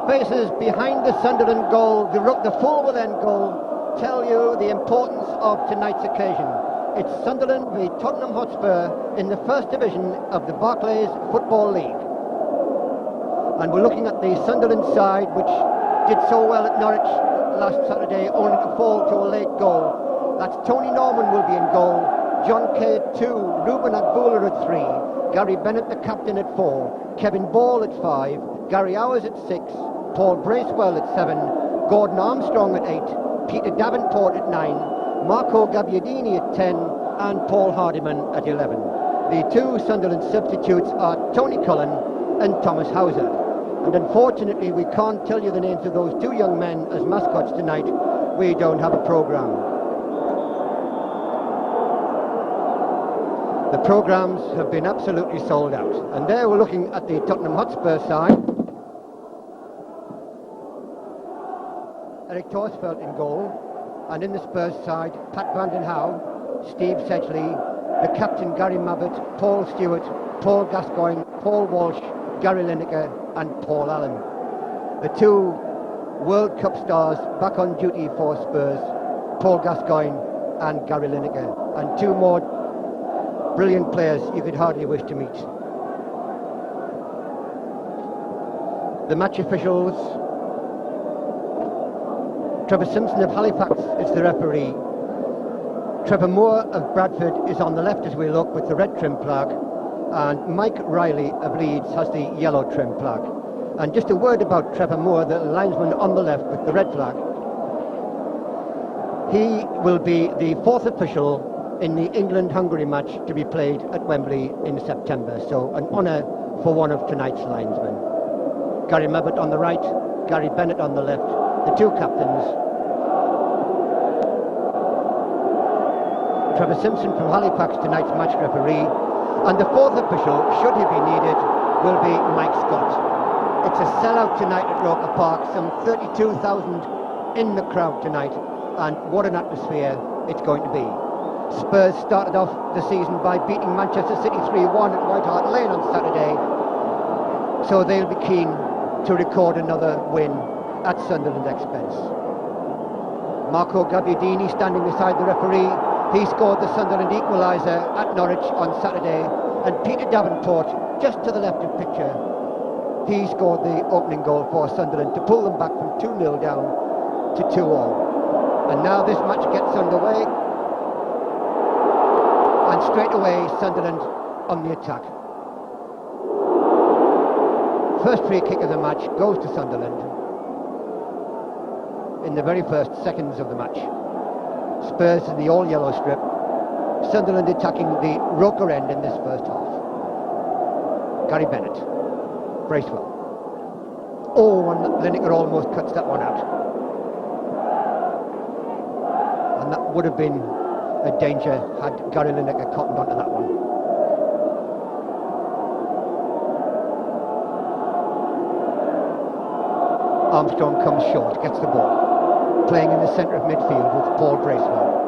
faces behind the Sunderland goal, the full will end goal, tell you the importance of tonight's occasion. It's Sunderland v Tottenham Hotspur in the first division of the Barclays Football League. And we're looking at the Sunderland side, which did so well at Norwich last Saturday, only to fall to a late goal. That's Tony Norman will be in goal, John Kay at 2, Ruben Agboola at 3, Gary Bennett the captain at 4, Kevin Ball at 5, Gary Howells at 6, Paul Bracewell at 7, Gordon Armstrong at 8, Peter Davenport at 9, Marco Gabbiadini at 10 and Paul Hardiman at 11. The two Sunderland substitutes are Tony Cullen and Thomas Hauser. And unfortunately we can't tell you the names of those two young men as mascots tonight. We don't have a programme. The programmes have been absolutely sold out. And there we're looking at the Tottenham Hotspur side. Eric Thorstvedt in goal. And in the Spurs side, Pat van den Hauwe, Steve Sedgley, the captain Gary Mabbutt, Paul Stewart, Paul Gascoigne, Paul Walsh, Gary Lineker and Paul Allen. The two World Cup stars back on duty for Spurs, Paul Gascoigne and Gary Lineker, and two more brilliant players you could hardly wish to meet. The match officials: Trevor Simpson of Halifax is the referee. Trevor Moore of Bradford is on the left as we look with the red trim flag, and Mike Riley of Leeds has the yellow trim flag. And just a word about Trevor Moore, the linesman on the left with the red flag. He will be the fourth official in the England-Hungary match to be played at Wembley in September, so an honour for one of tonight's linesmen. Gary Mabbutt on the right, Gary Bennett on the left, the two captains. Trevor Simpson from Halifax, tonight's match referee, and the fourth official, should he be needed, will be Mike Scott. It's a sellout tonight at Roker Park, some 32,000 in the crowd tonight, and what an atmosphere it's going to be. Spurs started off the season by beating Manchester City 3-1 at White Hart Lane on Saturday, so they'll be keen to record another win at Sunderland expense. Marco Gabbiadini standing beside the referee. He scored the Sunderland equaliser at Norwich on Saturday, and Peter Davenport, just to the left of picture, he scored the opening goal for Sunderland to pull them back from 2-0 down to 2-all. And now this match gets underway, and straight away Sunderland on the attack. First free kick of the match goes to Sunderland in the very first seconds of the match. Spurs in the all-yellow strip, Sunderland attacking the Roker end in this first half. Gary Bennett, Bracewell. Oh, and Lineker almost cuts that one out. And that would have been a danger had Gary Lineker cottoned onto that one. Armstrong comes short, gets the ball, playing in the centre of midfield with Paul Bracewell.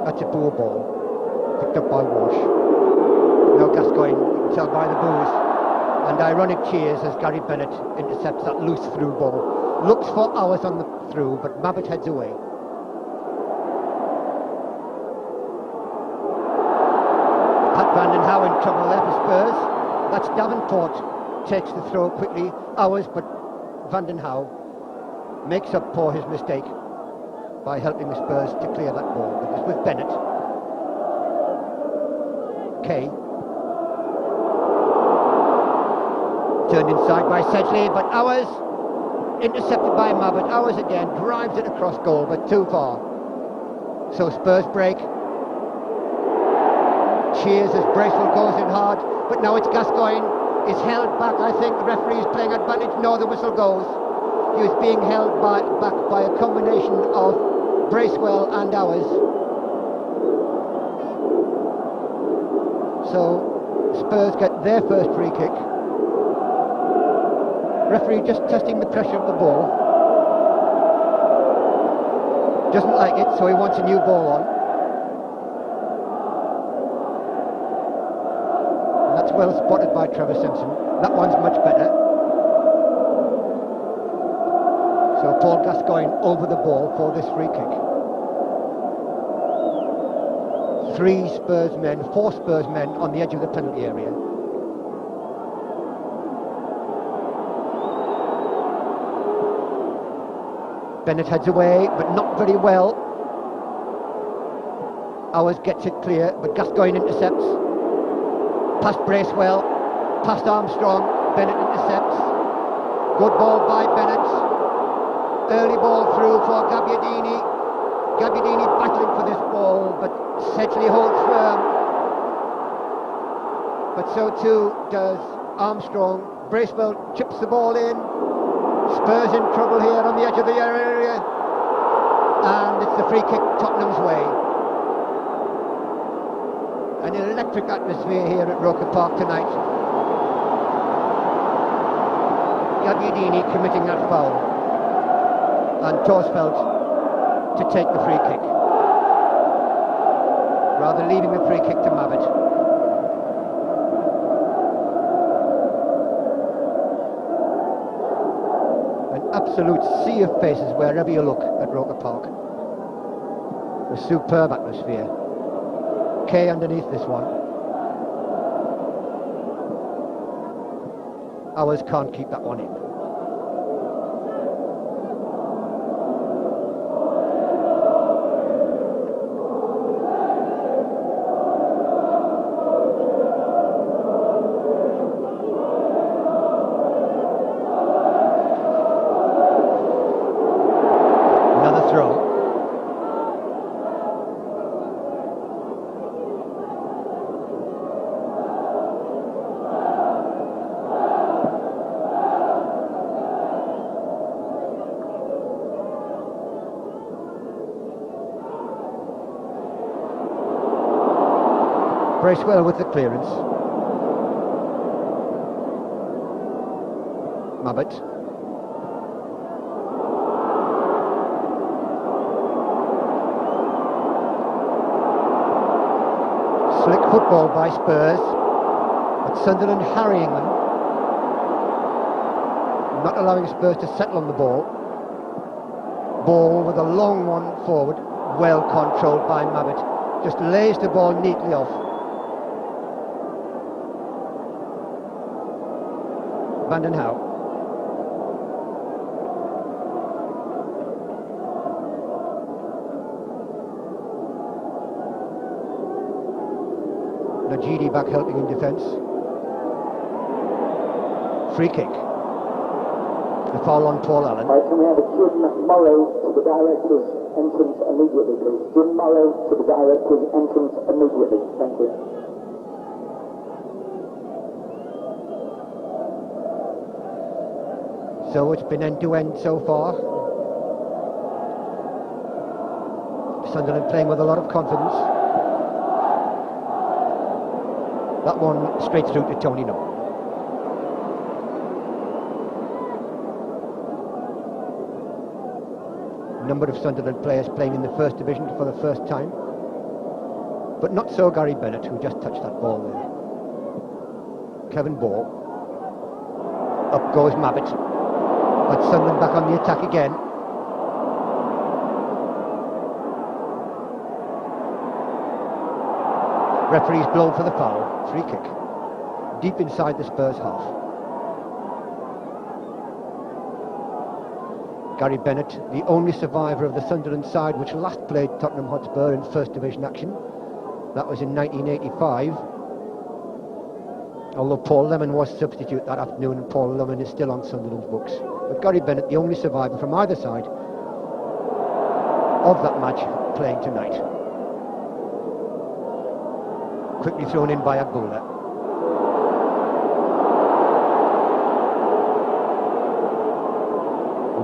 That's a poor ball, picked up by Walsh. Now Gascoigne, tell by the boos, and ironic cheers as Gary Bennett intercepts that loose through ball. Looks for hours on the through, but Mabbutt heads away. Pat van den Hauwe in trouble there for Spurs. That's Davenport. Takes the throw quickly, Hours, but van den Hauwe makes up for his mistake by helping the Spurs to clear that ball. But it's with Bennett. Kay. Turned inside by Sedgley, but Hours intercepted by Mabbutt. Hours again drives it across goal, but too far. So Spurs break. Cheers as Bracewell goes in hard, but now it's Gascoigne. Is held back, I think the referee is playing advantage. No, the whistle goes. He was being held back by a combination of Bracewell and Hours. So Spurs get their first free kick. Referee just testing the pressure of the ball. Doesn't like it, so he wants a new ball on. And that's well spotted by Trevor Simpson. That one's much better. So Paul Gascoigne over the ball for this free kick. 4 Spurs men on the edge of the penalty area. Bennett heads away, but not very well. Howells gets it clear, but Gascoigne intercepts. Past Bracewell, past Armstrong, Bennett intercepts. Good ball by Bennett. Early ball through for Gabbiadini. Gabbiadini battling for this ball, but Sedgley holds firm. But so too does Armstrong. Bracewell chips the ball in. Spurs in trouble here on the edge of the area. And it's the free kick Tottenham's way. An electric atmosphere here at Roker Park tonight. Gabbiadini committing that foul. And Thorstvedt to take the free kick, rather leaving the free kick to Mabbutt. An absolute sea of faces wherever you look at Roker Park. A superb atmosphere. K underneath this one. Howells can't keep that one in. Bracewell with the clearance. Mabbutt. Slick football by Spurs, but Sunderland harrying them, not allowing Spurs to settle on the ball. Ball with a long one forward, well controlled by Mabbutt. Just lays the ball neatly off. Den Hauwe. Najidi back helping in defence. Free kick. The foul on Paul Allen. Right, can we have a Jim Morrow to the director's entrance immediately, please? Jim Morrow to the director's entrance immediately. Thank you. So it's been end-to-end so far. Sunderland playing with a lot of confidence. That one straight through to Tony Norman. Number of Sunderland players playing in the first division for the first time. But not so Gary Bennett, who just touched that ball there. Kevin Ball. Up goes Mabbutt. But Sunderland back on the attack again. Referee's blown for the foul. Free kick. Deep inside the Spurs half. Gary Bennett, the only survivor of the Sunderland side which last played Tottenham Hotspur in First Division action. That was in 1985. Although Paul Lemon was substitute that afternoon, and Paul Lemon is still on Sunderland's books. But Gary Bennett, the only survivor from either side of that match, playing tonight. Quickly thrown in by Abdullah.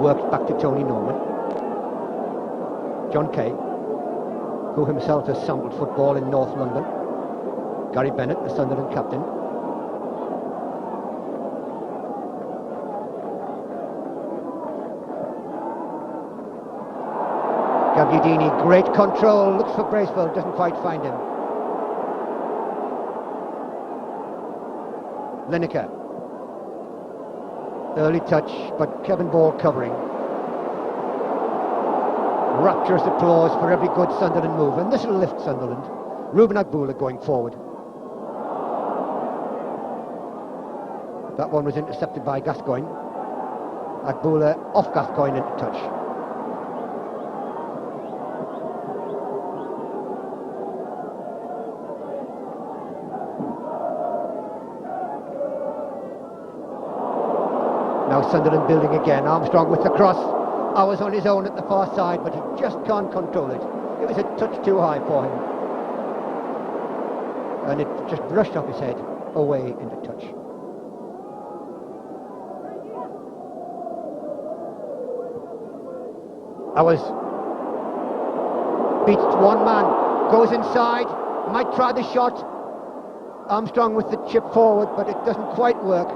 Worked back to Tony Norman. John Kay, who himself has sampled football in North London. Gary Bennett, the Sunderland captain. Gabbiadini, great control, looks for Bracewell, doesn't quite find him. Lineker. Early touch, but Kevin Ball covering. Rapturous applause for every good Sunderland move, and this will lift Sunderland. Ruben Agboola going forward. That one was intercepted by Gascoigne. Agboola off Gascoigne into touch. Now Sunderland building again. Armstrong with the cross. Howells on his own at the far side, but he just can't control it. It was a touch too high for him. And it just brushed off his head, away into touch. Howells beats one man, goes inside, might try the shot. Armstrong with the chip forward, but it doesn't quite work,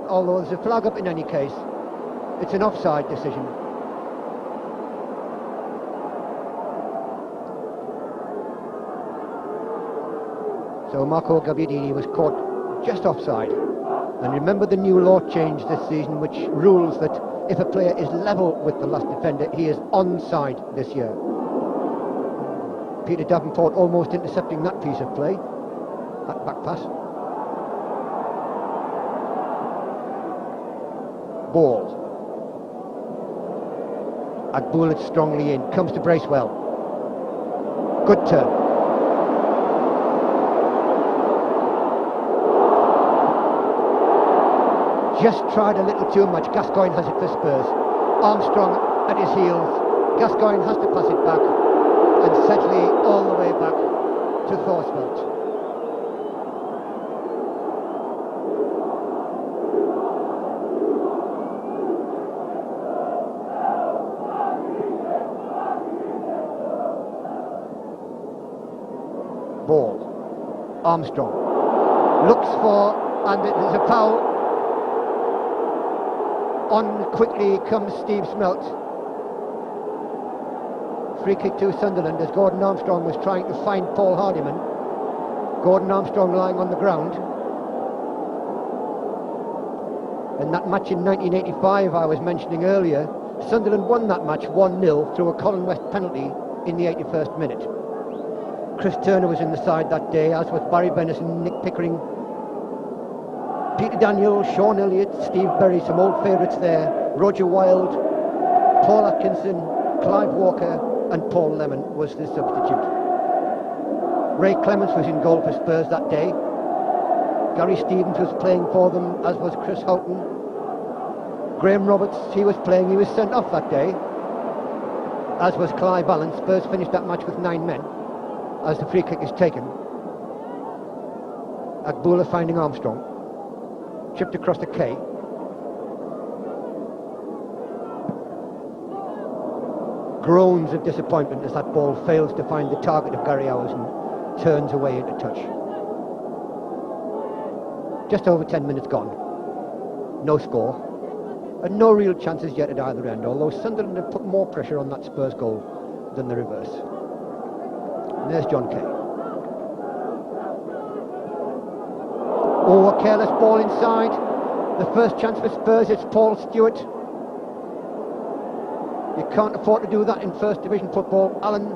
although there's a flag up in any case. It's an offside decision. So Marco Gabbiadini was caught just offside. And remember the new law change this season, which rules that if a player is level with the last defender, he is onside this year. Peter Davenport almost intercepting that piece of play, that back pass. Ball. Agboola strongly in, comes to Bracewell. Good turn. Just tried a little too much. Gascoigne has it for Spurs. Armstrong at his heels. Gascoigne has to pass it back. And Sedgley all the way back to Thorstvedt. Ball. Armstrong. Looks for, and there's a foul. On quickly comes Steve Smelt. Free kick to Sunderland as Gordon Armstrong was trying to find Paul Hardiman. Gordon Armstrong lying on the ground. In that match in 1985 I was mentioning earlier, Sunderland won that match 1-0 through a Colin West penalty in the 81st minute. Chris Turner was in the side that day, as was Barry Bennison, Nick Pickering, Peter Daniel, Sean Elliott, Steve Berry, some old favourites there, Roger Wilde, Paul Atkinson, Clive Walker and Paul Lemon was the substitute. Ray Clements was in goal for Spurs that day. Gary Stevens was playing for them, as was Chris Houghton. Graham Roberts, he was playing, he was sent off that day, as was Clive Allen. Spurs finished that match with 9 men as the free kick is taken. Agboola finding Armstrong. Chipped across the K. Groans of disappointment as that ball fails to find the target of Gary Howells and turns away into touch. Just over 10 minutes gone. No score. And no real chances yet at either end, although Sunderland have put more pressure on that Spurs goal than the reverse. And there's John Kay. Oh, a careless ball inside. The first chance for Spurs, it's Paul Stewart. You can't afford to do that in First Division football. Allen.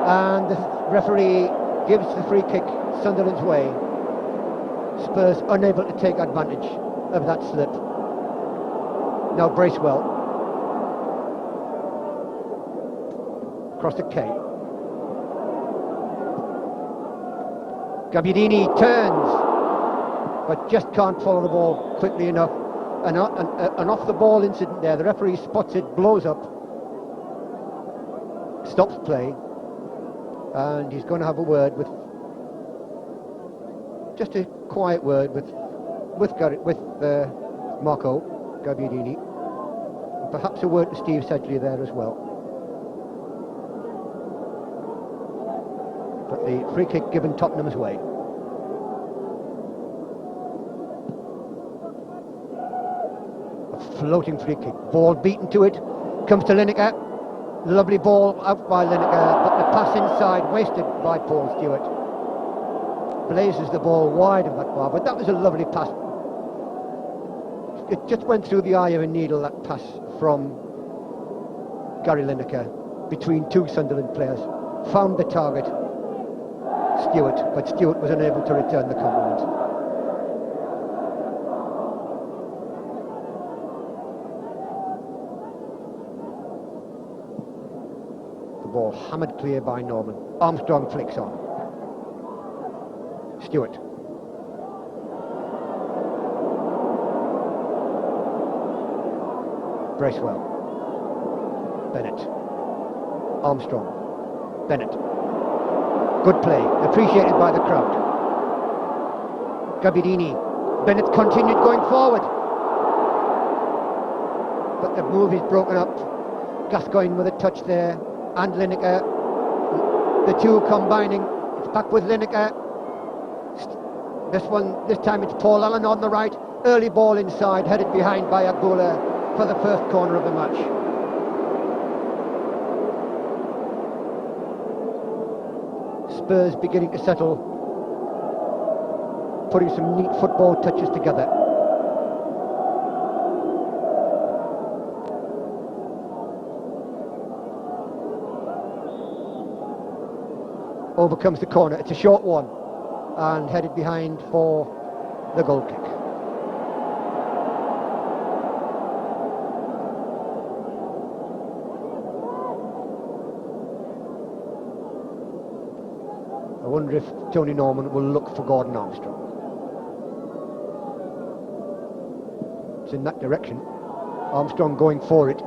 And the referee gives the free kick Sunderland's way. Spurs unable to take advantage of that slip. Now Bracewell. Across the K. Gabbiadini turns, but just can't follow the ball quickly enough. An off the ball incident there. The referee spots it, blows up, stops play, and he's going to have a word with, just a quiet word with Marco Gabbiadini, and perhaps a word to Steve Sedgley there as well. But the free kick given Tottenham's way. A floating free kick, ball beaten to it, comes to Lineker, lovely ball out by Lineker, but the pass inside wasted by Paul Stewart. blazes the ball wide of that bar, but that was a lovely pass. It just went through the eye of a needle, that pass from Gary Lineker between two Sunderland players. Found the target, Stewart, but Stewart was unable to return the compliment. The ball hammered clear by Norman. Armstrong flicks on. Stewart. Bracewell. Bennett. Armstrong. Bennett. Good play, appreciated by the crowd. Gabbiadini. Bennett continued going forward, but the move is broken up. Gascoigne with a touch there, and Lineker. The two combining. It's back with Lineker. This time it's Paul Allen on the right. Early ball inside, headed behind by Agboola for the first corner of the match. Spurs beginning to settle, putting some neat football touches together. Over comes the corner, it's a short one, and headed behind for the goal kick. I wonder if Tony Norman will look for Gordon Armstrong. It's in that direction. Armstrong going for it.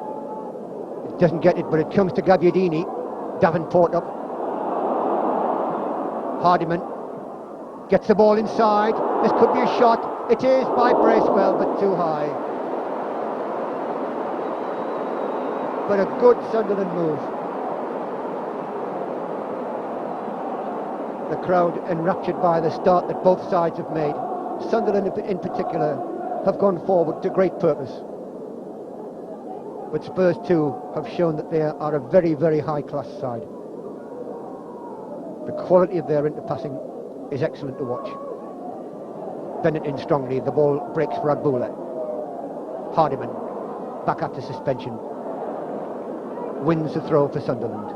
It doesn't get it, but it comes to Gabbiadini. Davenport up. Hardiman gets the ball inside. This could be a shot. It is by Bracewell, but too high. But a good Sunderland move. The crowd enraptured by the start that both sides have made. Sunderland in particular have gone forward to great purpose. But Spurs too have shown that they are a very, very high-class side. The quality of their interpassing is excellent to watch. Bennett in strongly, the ball breaks for Agboola. Hardiman, back after suspension, wins the throw for Sunderland.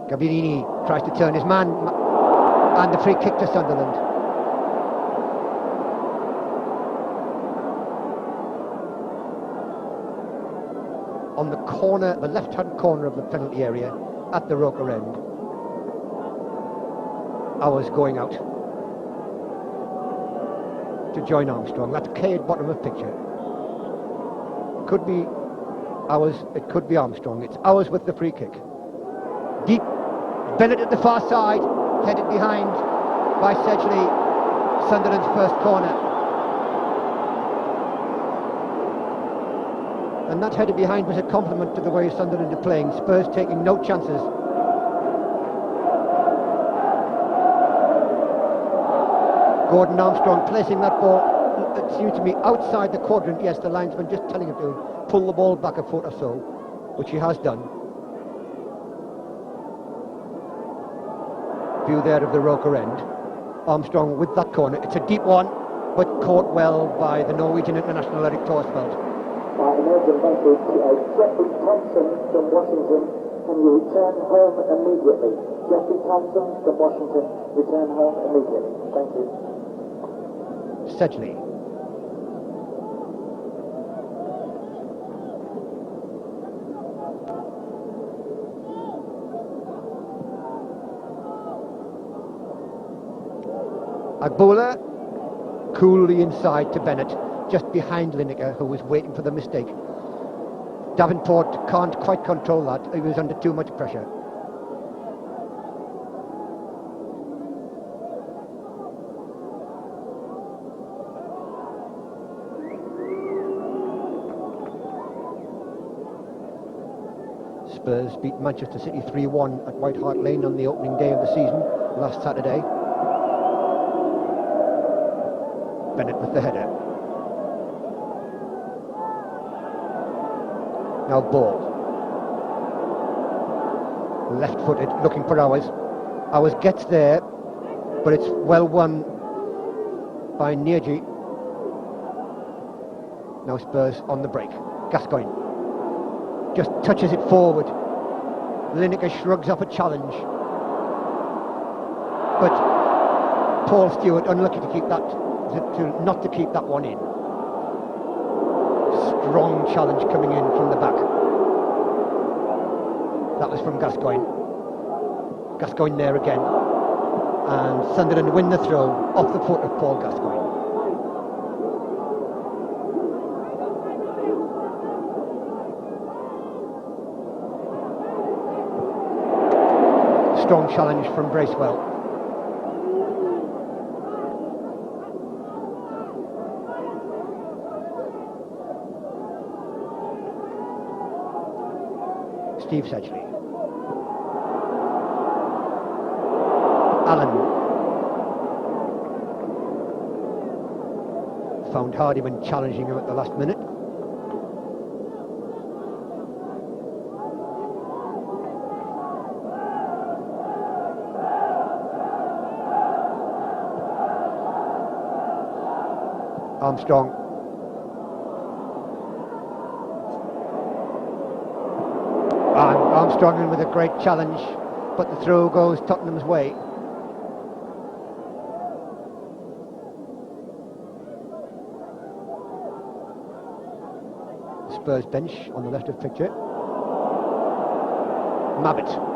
Gabbiadini tries to turn his man, and the free kick to Sunderland. On the corner, the left-hand corner of the penalty area, at the Roker end. Howells going out to join Armstrong. That's K at bottom of picture. Could be Howells, it could be Armstrong. It's Howells with the free kick. Deep. Bennett at the far side, headed behind by Sedgley. Sunderland's first corner. And that header behind was a compliment to the way Sunderland are playing. Spurs taking no chances. Gordon Armstrong placing that ball, it seems to me, outside the quadrant. Yes, the linesman just telling him to pull the ball back a foot or so, which he has done. View there of the Roker end. Armstrong with that corner. It's a deep one, but caught well by the Norwegian international Erik Thorstvedt. Emerging message, Jeffrey Thompson from Washington, can you return home immediately? Jeffrey Thompson from Washington, return home immediately. Thank you. Sedgley. Agboola, coolly inside to Bennett, just behind Lineker, who was waiting for the mistake. Davenport can't quite control that. He was under too much pressure. Spurs beat Manchester City 3-1 at White Hart Lane on the opening day of the season last Saturday. Bennett with the header. Now ball. Left-footed, looking for Howells. Howells gets there, but it's well won by Nayim. Now Spurs on the break. Gascoigne just touches it forward. Lineker shrugs off a challenge, but Paul Stewart unlucky to keep that, not to keep that one in. Strong challenge coming in from the back. That was from Gascoigne. Gascoigne there again, and Sunderland win the throw off the foot of Paul Gascoigne. Strong challenge from Bracewell. Steve Sedgley. Allen. Found Hardiman challenging him at the last minute. Armstrong. And Armstrong in with a great challenge, but the throw goes Tottenham's way. Spurs bench on the left of picture. Mabbutt.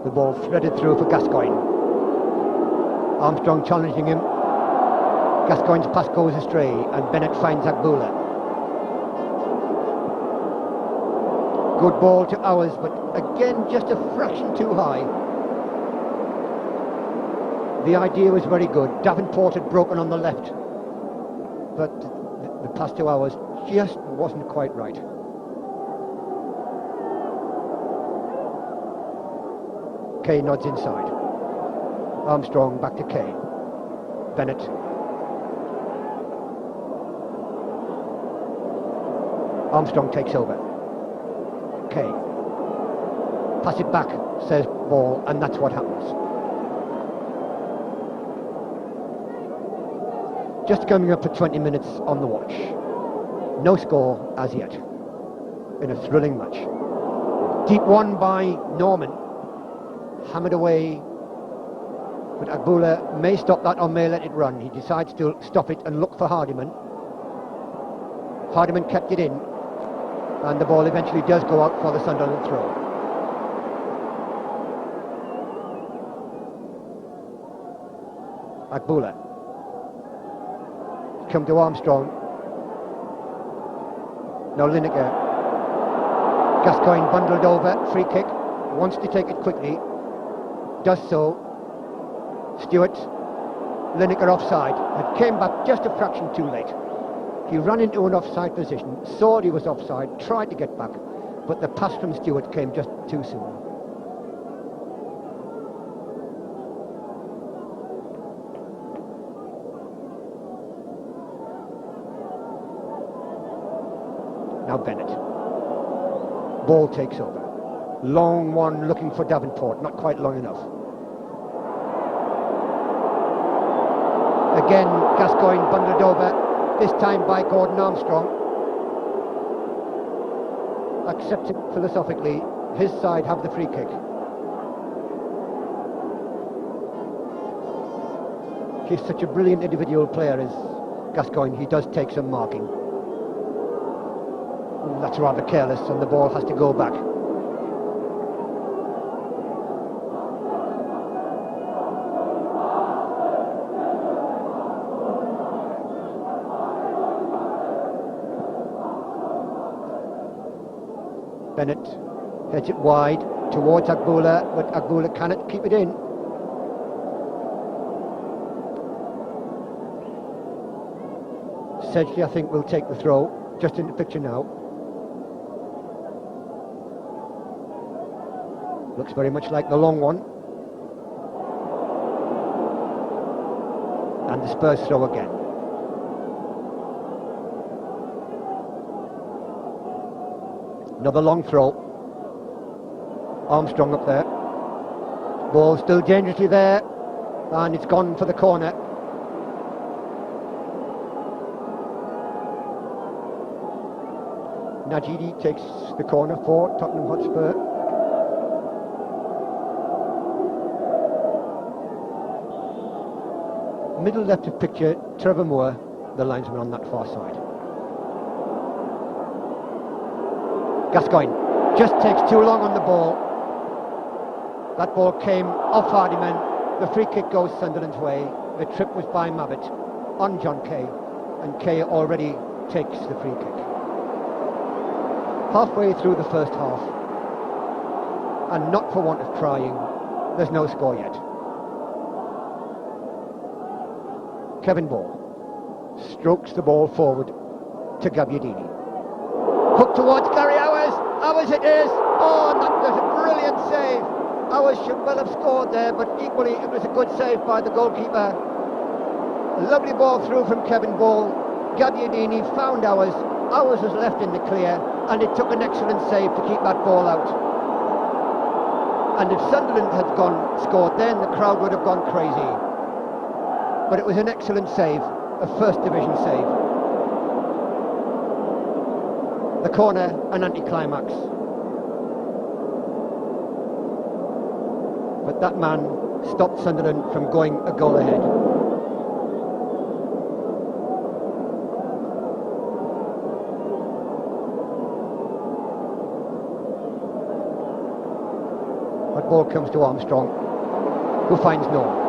The ball threaded through for Gascoigne. Armstrong challenging him. Gascoigne's pass goes astray, and Bennett finds Agbula. Good ball to Howells, but again just a fraction too high. The idea was very good. Davenport had broken on the left, but the pass to Howells just wasn't quite right. Kay nods inside. Armstrong back to Kay. Bennett. Armstrong takes over. Kay. Pass it back, says Ball, and that's what happens. Just coming up for 20 minutes on the watch. No score as yet in a thrilling match. Deep one by Norman. Hammered away, but Agbula may stop that or may let it run. He decides to stop it and look for Hardiman. Hardiman kept it in, and the ball eventually does go out for the Sunderland throw. Agbula. Come to Armstrong. Now Lineker. Gascoigne bundled over, free kick, wants to take it quickly. Does so. Stewart, Lineker offside, and came back just a fraction too late. He ran into an offside position, saw he was offside, tried to get back, but the pass from Stewart came just too soon. Now Bennett. Ball takes over. Long one looking for Davenport, not quite long enough. Again, Gascoigne bundled over, this time by Gordon Armstrong. Accepted philosophically, his side have the free kick. He's such a brilliant individual player as Gascoigne, he does take some marking. That's rather careless, and the ball has to go back. Bennett heads it wide towards Agbula, but Agbula cannot keep it in. Sedgley, I think, will take the throw, just in the picture now. Looks very much like the long one. And the Spurs throw again. Another long throw. Armstrong up there. Ball still dangerously there, and it's gone for the corner. Najidi takes the corner for Tottenham Hotspur. Middle left of picture, Trevor Moore, the linesman on that far side. Gascoigne just takes too long on the ball. That ball came off Hardyman. The free kick goes Sunderland's way. The trip was by Mabbutt on John Kay, and Kay already takes the free kick. Halfway through the first half, and not for want of trying, there's no score yet. Kevin Ball strokes the ball forward to Gabbiadini. Hook towards Gary Howells. Howells it is. Oh, that was a brilliant save. Howells should well have scored there, but equally it was a good save by the goalkeeper. A lovely ball through from Kevin Ball. Gabbiadini found Howells. Howells was left in the clear, and it took an excellent save to keep that ball out. And if Sunderland had scored then, the crowd would have gone crazy. But it was an excellent save, a first division save. The corner, an anticlimax. But that man stopped Sunderland from going a goal ahead. That ball comes to Armstrong, who finds Norman.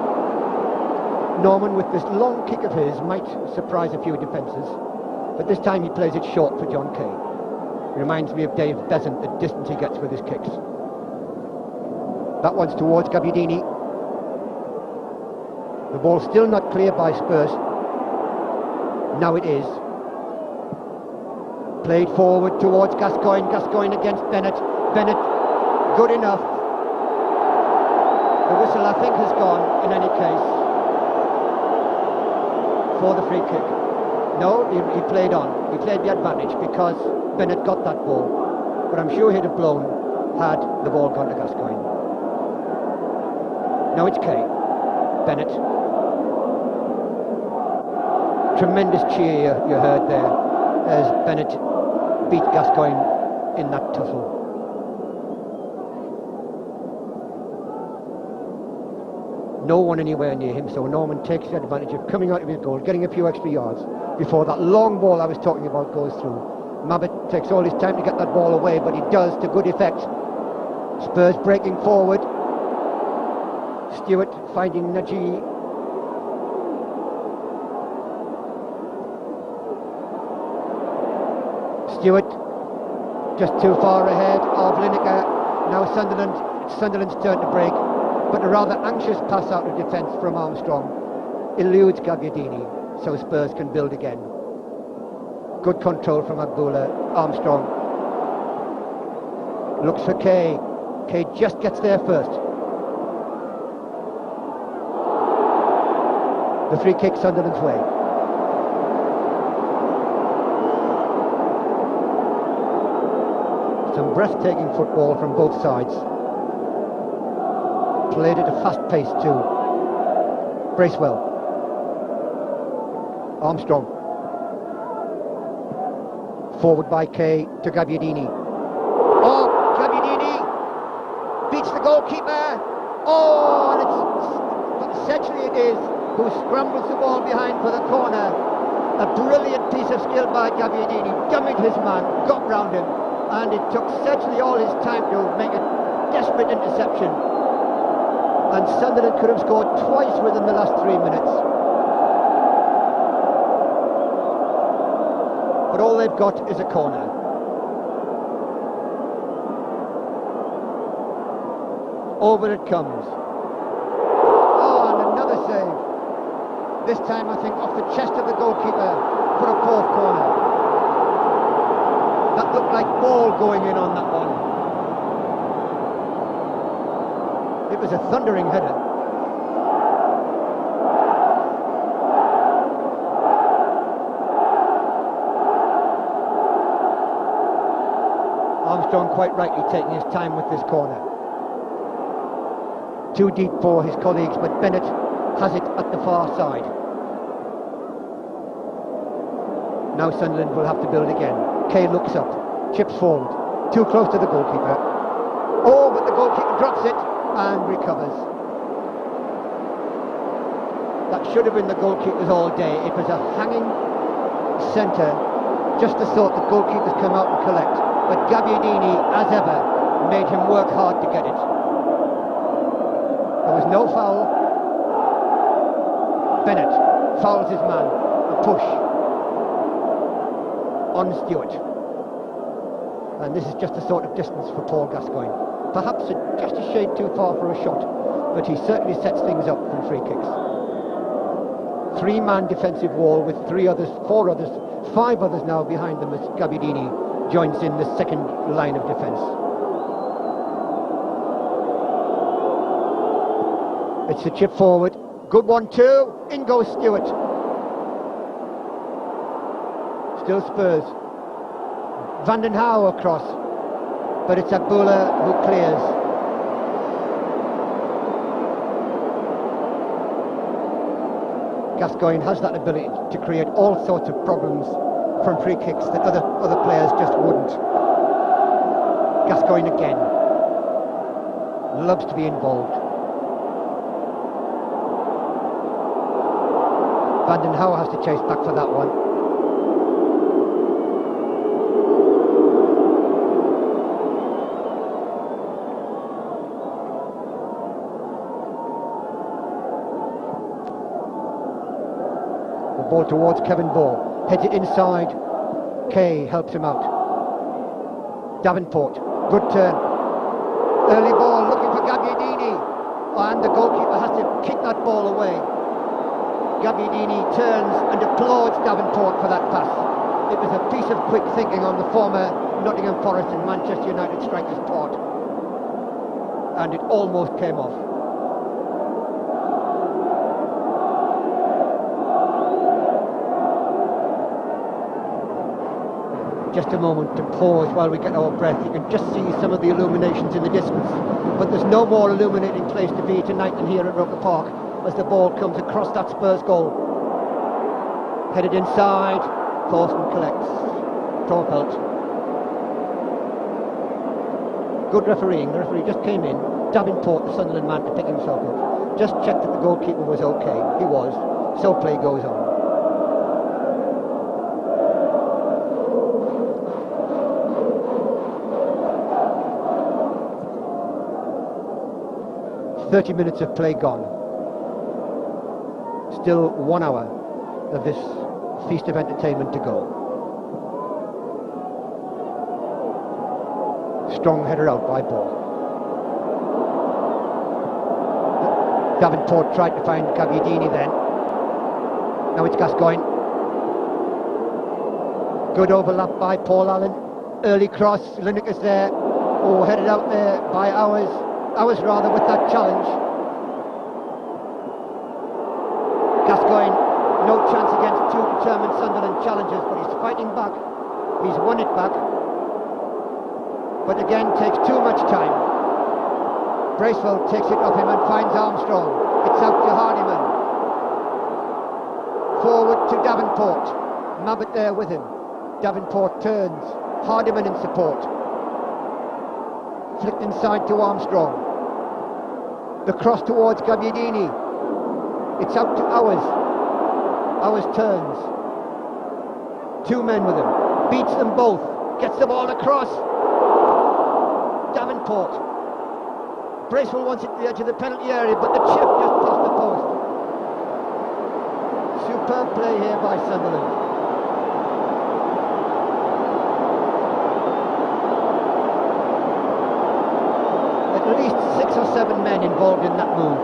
Norman, with this long kick of his, might surprise a few defences, but this time he plays it short for John Kay. Reminds me of Dave Besant, the distance he gets with his kicks. That one's towards Gabbiadini. The ball's still not cleared by Spurs. Now it is. Played forward towards Gascoigne. Gascoigne against Bennett. Bennett, good enough. The whistle, I think, has gone in any case for the free kick. No, he played on. He played the advantage because Bennett got that ball. But I'm sure he'd have blown had the ball gone to Gascoigne. Now it's Kay. Bennett. Tremendous cheer you heard there as Bennett beat Gascoigne in that tussle. No one anywhere near him, so Norman takes the advantage of coming out of his goal, getting a few extra yards before that long ball I was talking about goes through. Mabbutt takes all his time to get that ball away, but he does to good effect. Spurs breaking forward. Stewart finding Najee. Stewart just too far ahead of Lineker. Now Sunderland's turn to break, but a rather anxious pass out of defence from Armstrong eludes Gabbiadini, so Spurs can build again. Good control from Abdullah. Armstrong looks for Kay. Kay just gets there first. The free kick Sunderland's way. Some breathtaking football from both sides. Played at a fast pace too. Bracewell. Armstrong. Forward by Kay to Gabbiadini. Oh, Gabbiadini beats the goalkeeper. Oh, and it's Sedgley it is who scrambles the ball behind for the corner. A brilliant piece of skill by Gabbiadini. Dummied his man, got round him, and it took Sedgley all his time to make a desperate interception. And Sunderland could have scored twice within the last 3 minutes. But all they've got is a corner. Over it comes. Oh, and another save. This time, I think, off the chest of the goalkeeper for a fourth corner. That looked like ball going in on that one. It was a thundering header. Armstrong quite rightly taking his time with this corner. Too deep for his colleagues, but Bennett has it at the far side. Now Sunderland will have to build again. Kay looks up, chips forward, too close to the goalkeeper. Oh, but the goalkeeper drops it and recovers. That should have been the goalkeeper's all day. It was a hanging centre, just the sort that goalkeepers come out and collect. But Gabbiadini, as ever, made him work hard to get it. There was no foul. Bennett fouls his man. A push on Stewart. And this is just the sort of distance for Paul Gascoigne. Perhaps just a shade too far for a shot, but he certainly sets things up from free kicks. Three-man defensive wall with three others, four others, five others now behind them as Gabbiadini joins in the second line of defence. It's a chip forward. Good one too. In goes Stewart. Still Spurs. Den Hauwe across. But it's Abdullah who clears. Gascoigne has that ability to create all sorts of problems from free kicks that other players just wouldn't. Gascoigne again. Loves to be involved. Den Hauwe has to chase back for that one. The ball towards Kevin Ball. Heads it inside. Kay helps him out. Davenport. Good turn. Early ball looking for Gabbiadini. And the goalkeeper has to kick that ball away. Gabbiadini turns and applauds Davenport for that pass. It was a piece of quick thinking on the former Nottingham Forest and Manchester United striker's part. And it almost came off. Just a moment to pause while we get our breath. You can just see some of the illuminations in the distance. But there's no more illuminating place to be tonight than here at Roker Park, as the ball comes across that Spurs goal. Headed inside, Thorstvedt collects. Thorstvedt. Good refereeing, the referee just came in. Davenport, the Sunderland man, to pick himself up. Just checked that the goalkeeper was okay. He was. So play goes on. "30 minutes of play gone. Still 1 hour of this feast of entertainment to go." Strong header out by Ball. Davenport tried to find Gabbiadini then. Now it's Gascoigne. Good overlap by Paul Allen. Early cross, Lineker's there. Oh, headed out there by Howells with that challenge. Gascoigne, no chance against two determined Sunderland challengers, but he's fighting back. He's won it back, but again takes too much time. Bracewell takes it off him and finds Armstrong. It's out to Hardiman. Forward to Davenport. Mabbutt there with him. Davenport turns. Hardiman in support. Flicked inside to Armstrong. The cross towards Gabbiadini. It's out to Howells. Howells turns. Two men with him. Beats them both. Gets the ball across. Davenport. Bracewell wants it to the edge of the penalty area, but the chip just past the post. Superb play here by Sunderland. At least 6 or 7 men involved in that move.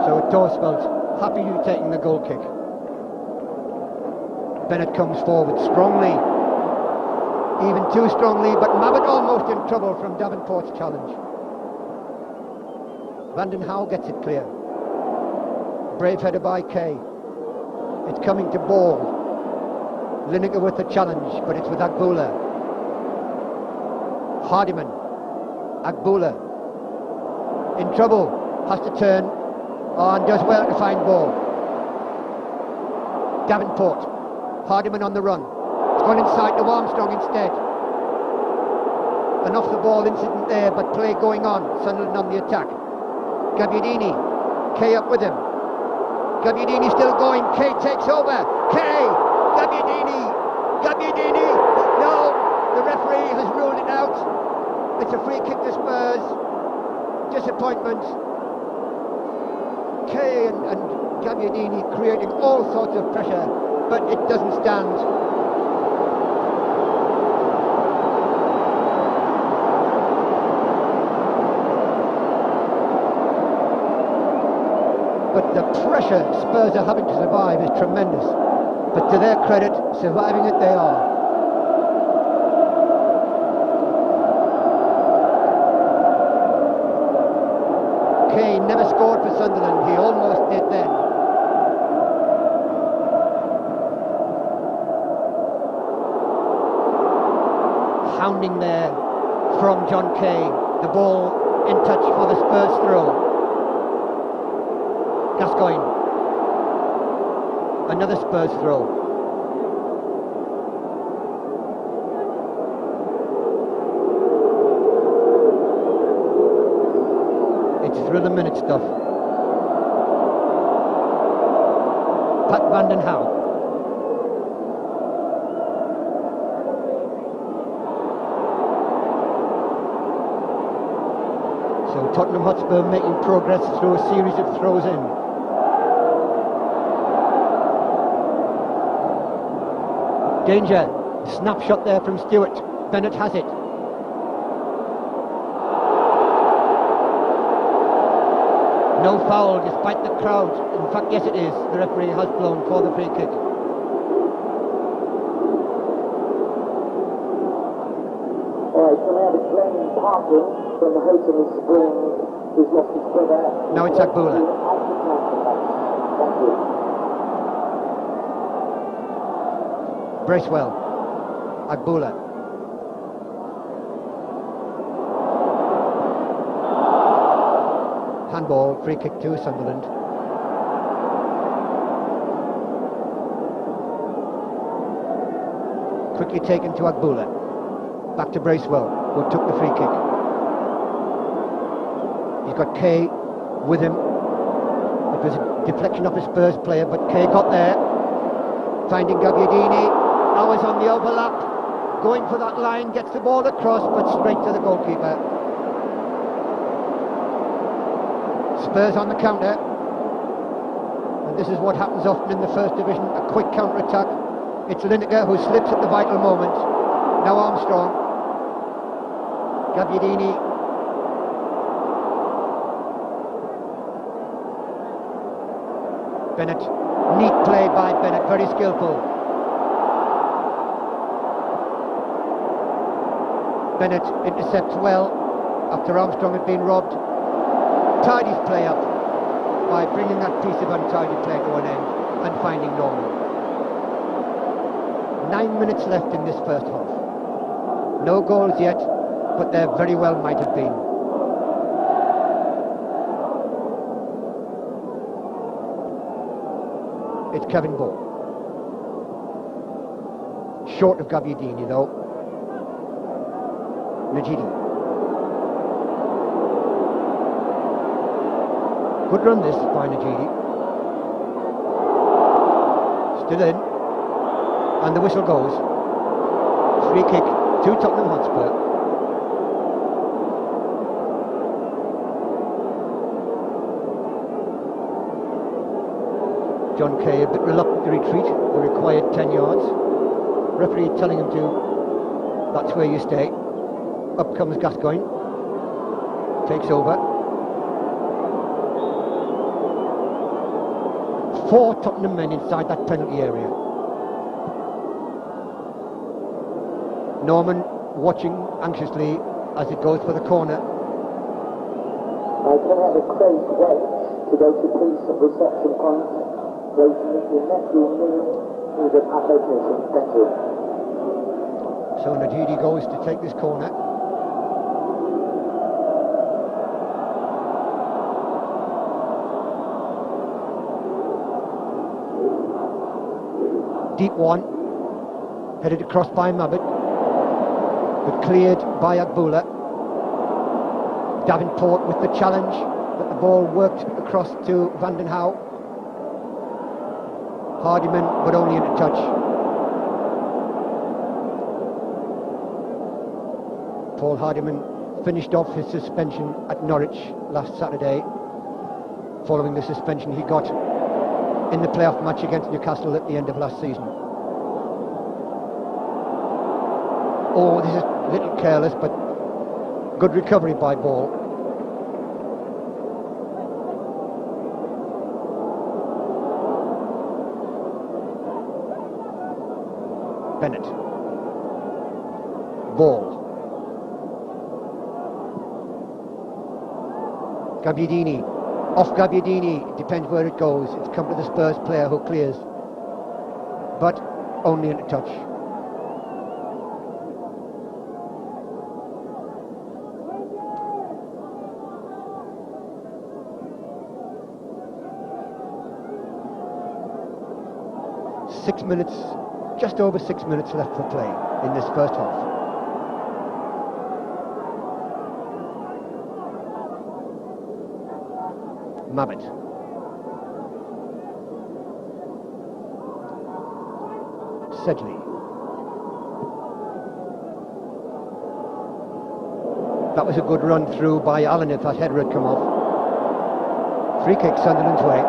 So Thorstvedt happy to be taking the goal kick. Bennett comes forward strongly. Even too strongly, but Mabbutt almost in trouble from Davenport's challenge. Den Hauwe gets it clear. Brave header by Kay. It's coming to Ball. Lineker with the challenge, but it's with Agbula. Hardiman. Agbula. In trouble. Has to turn. And does well to find Ball. Davenport. Hardiman on the run. It's gone inside to Armstrong instead. An off the ball incident there, but play going on. Sunderland on the attack. Gabbiadini. Kay up with him. Gabbiadini still going. Kay takes over. Kay. Gabbiadini. No, the referee has ruled it out. It's a free kick to Spurs. Disappointment. Kay and Gabbiadini creating all sorts of pressure, but it doesn't stand. But the pressure Spurs are having to survive is tremendous. But to their credit, surviving it they are. Kay never scored for Sunderland, he almost did then. Hounding there from John Kay. The ball in touch for the Spurs throw. Gascoigne. Another Spurs throw. It's through the minute stuff. Den Hauwe. So Tottenham Hotspur making progress through a series of throws in. Danger. Snapshot there from Stewart. Bennett has it. No foul despite the crowd. In fact, yes it is. The referee has blown for the free kick. Alright, so now the Glenn Parkin from the Houghton Spring who's lost his brother. Now it's Agbula. Thank you. Bracewell. Agbula. Handball, free kick to Sunderland. Quickly taken to Agbula. Back to Bracewell, who took the free kick. He's got Kay with him. It was a deflection of a Spurs player, but Kay got there. Finding Gabbiadini. Hours on the overlap. Going for that line, gets the ball across, but straight to the goalkeeper. Spurs on the counter, and this is what happens often in the First Division, a quick counter-attack. It's Lineker who slips at the vital moment. Now Armstrong. Gabbiadini. Bennett. Neat play by Bennett, very skillful. Bennett intercepts well after Armstrong had been robbed. Tidies play up by bringing that piece of untidy play to an end and finding Norman. 9 minutes left in this first half. No goals yet, but there very well might have been. It's Kevin Ball. Short of Gabbiadini though. Najidi. Good run this by Najidi. Still in. And the whistle goes. Free kick to Tottenham Hotspur. John Kay a bit reluctant to retreat, the required 10 yards. Referee telling him to, that's where you stay. Up comes Gascoigne. Takes over. 4 Tottenham men inside that penalty area. Norman watching anxiously as it goes for the corner. Can I have a Craig wait to go to police reception point? Wait to meet your nephew Nayim, who's at application. Thank you. So Najidi goes to take this corner. Deep one, headed across by Mabbutt, but cleared by Agbula. Davenport with the challenge, but the ball worked across to Den Hauwe. Hardiman, but only in a touch. Paul Hardiman finished off his suspension at Norwich last Saturday, following the suspension he got in the playoff match against Newcastle at the end of last season. Oh, this is a little careless, but good recovery by Ball. Bennett. Ball. Gabbiadini. Off Gabbiadini. Depends where it goes. It's come to the Spurs player who clears. But only in a touch. Just over 6 minutes left for play in this first half. Mabbutt. Sedgley. That was a good run through by Allen if that header had come off. Free kick Sunderland's way.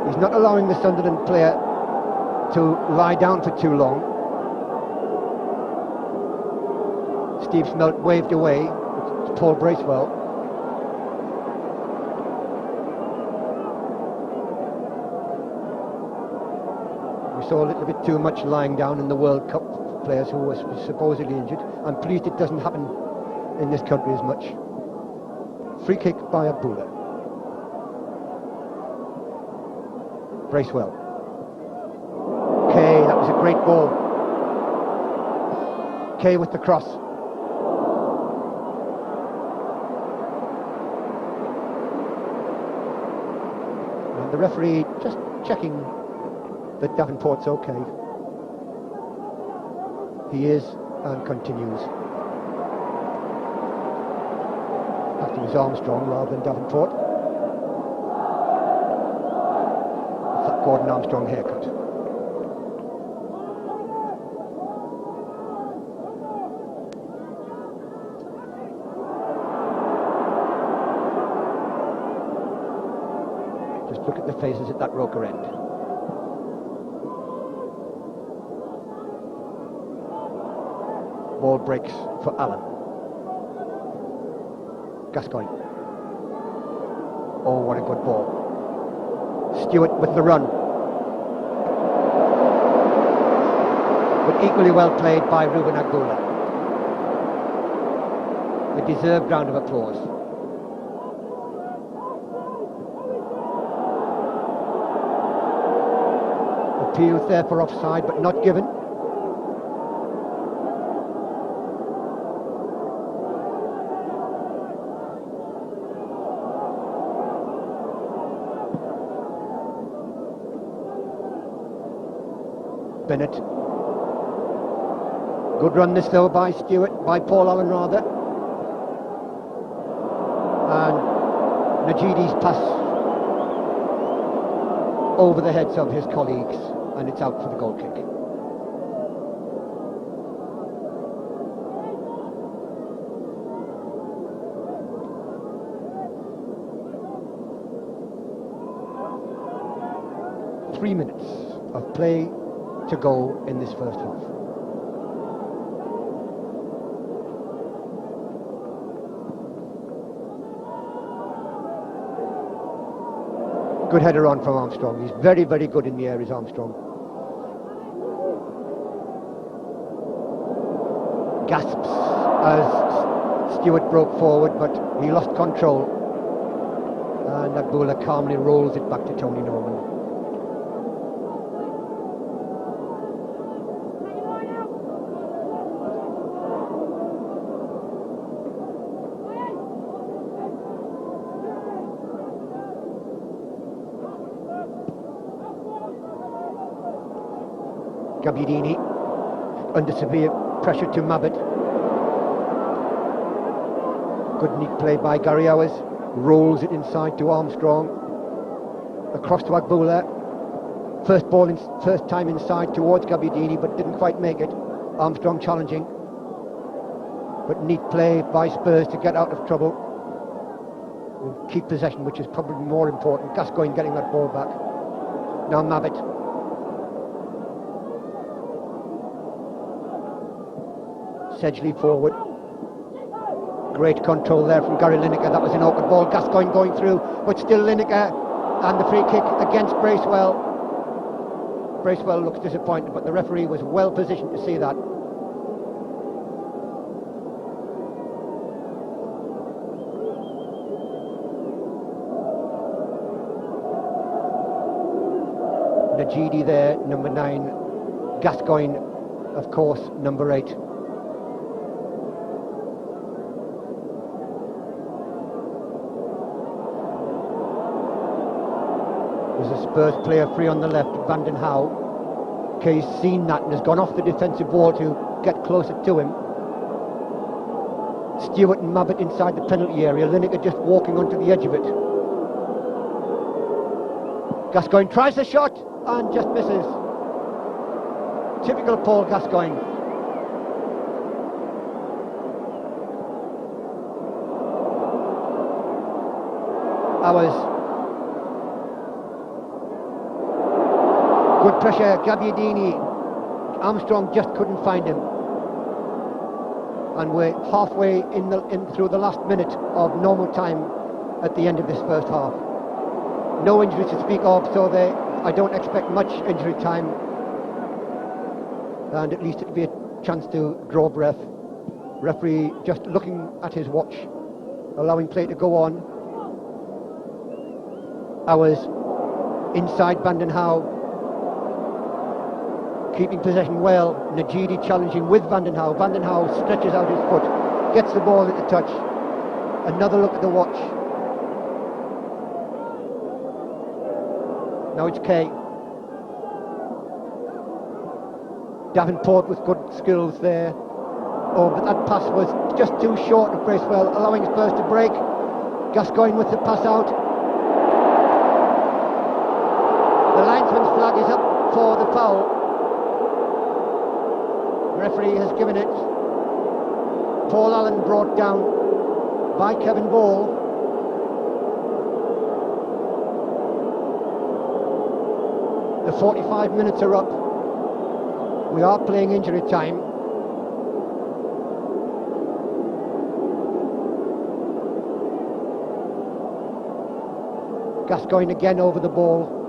He's not allowing the Sunderland player to lie down for too long. Steve Smelt waved away. It's Paul Bracewell. We saw a little bit too much lying down in the World Cup for players who were supposedly injured. I'm pleased it doesn't happen in this country as much. Free kick by Agbula. Bracewell. Kay, that was a great ball. Kay with the cross. And the referee just checking that Davenport's okay. He is, and continues. I think it was Armstrong rather than Davenport. Gordon Armstrong haircut. Just look at the faces at that Roker end. Ball breaks for Allen. Gascoigne. Oh, what a good ball. Stewart with the run. But equally well played by Ruben Agbula. A deserved round of applause. Appeals there for offside, but not given. Bennett. Good run this though by Stewart, by Paul Allen rather. And Najidi's pass over the heads of his colleagues, and it's out for the goal kick. Three minutes of play to go in this first half. Good header on from Armstrong. He's very, very good in the air, is Armstrong. gasps as Stewart broke forward, but he lost control, and Agboola calmly rolls it back to Tony Norman. Gabbiadini under severe pressure to Mabbutt. Good neat play by Gary Howells. Rolls it inside to Armstrong. Across to Agboola. First time inside towards Gabbiadini, but didn't quite make it. Armstrong challenging. But neat play by Spurs to get out of trouble. And keep possession, which is probably more important. Gascoigne getting that ball back. Now Mabbutt. Sedgley forward. Great control there from Gary Lineker. That was an awkward ball. Gascoigne going through, but still Lineker, and the free kick against Bracewell. Bracewell looks disappointed, but the referee was well positioned to see that. Najidi there, number 9. Gascoigne, of course, number 8. There's a Spurs player free on the left, Den Hauwe. Kay's seen that and has gone off the defensive wall to get closer to him. Stewart and Mabbutt inside the penalty area. Lineker just walking onto the edge of it. Gascoigne tries the shot and just misses. Typical Paul Gascoigne. Howells. Good pressure, Gabbiadini. Armstrong just couldn't find him. And we're halfway through the last minute of normal time at the end of this first half. No injuries to speak of, so I don't expect much injury time. And at least it'll be a chance to draw breath. Referee just looking at his watch, allowing play to go on. Howells inside Den Hauwe. Keeping possession well. Najidi challenging with Den Hauwe. Den Hauwe stretches out his foot, gets the ball into touch. Another look at the watch. Now it's Kay. Davenport with good skills there. Oh, but that pass was just too short of Bracewell, allowing Spurs to break. Gascoigne with the pass out. The linesman's flag is up for the foul. The referee has given it. Paul Allen brought down by Kevin Ball. The 45 minutes are up. We are playing injury time. Gascoigne again over the ball.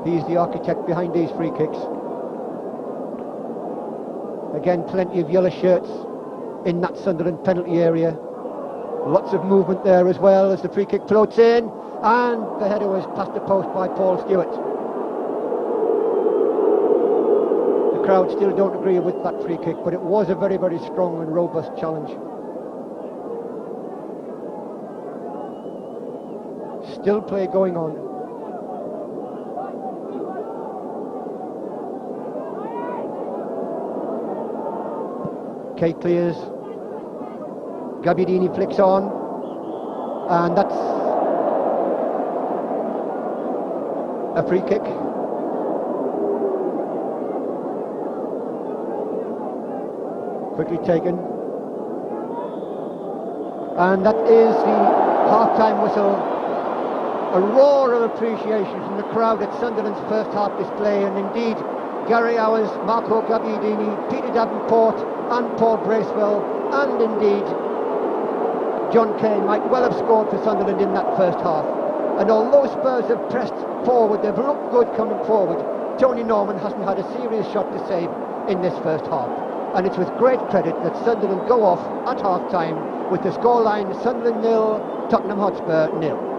He's the architect behind these free kicks. Again, plenty of yellow shirts in that Sunderland penalty area. Lots of movement there as well as the free kick floats in, and the header was past the post by Paul Stewart. The crowd still don't agree with that free kick, but it was a very, very strong and robust challenge. Still play going on. Kay clears. Gabbiadini flicks on, and that's a free kick. Quickly taken, and that is the half-time whistle. A roar of appreciation from the crowd at Sunderland's first half display, and indeed Gary Howells, Marco Gabbiadini, Peter Davenport and Paul Bracewell, and indeed John Kay might well have scored for Sunderland in that first half. And although Spurs have pressed forward, they've looked good coming forward, Tony Norman hasn't had a serious shot to save in this first half. and it's with great credit that Sunderland go off at half-time with the scoreline Sunderland 0, Tottenham Hotspur 0.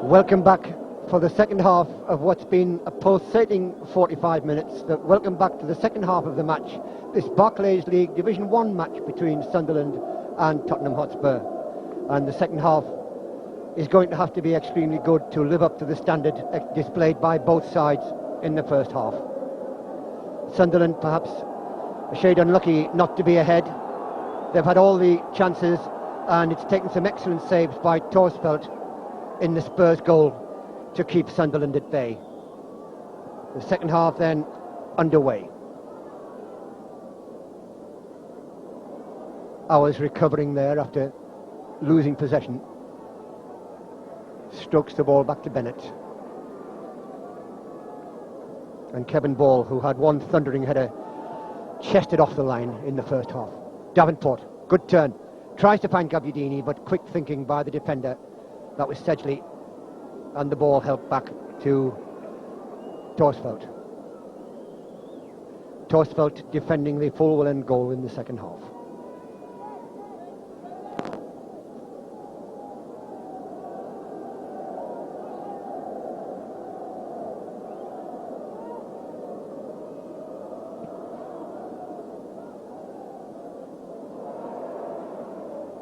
Welcome back for the second half of what's been a pulsating 45 minutes. Welcome back to the second half of the match, this Barclays League Division 1 match between Sunderland and Tottenham Hotspur. And the second half is going to have to be extremely good to live up to the standard displayed by both sides in the first half. Sunderland perhaps a shade unlucky not to be ahead. They've had all the chances, and it's taken some excellent saves by Thorstvedt in the Spurs goal to keep Sunderland at bay. The second half then underway. Howells recovering there after losing possession. Strokes the ball back to Bennett. And Kevin Ball, who had one thundering header, chested off the line in the first half. Davenport, good turn. Tries to find Gabbiadini, but quick thinking by the defender. That was Sedgley, and the ball helped back to Thorstvedt. Thorstvedt defending the full end goal in the second half.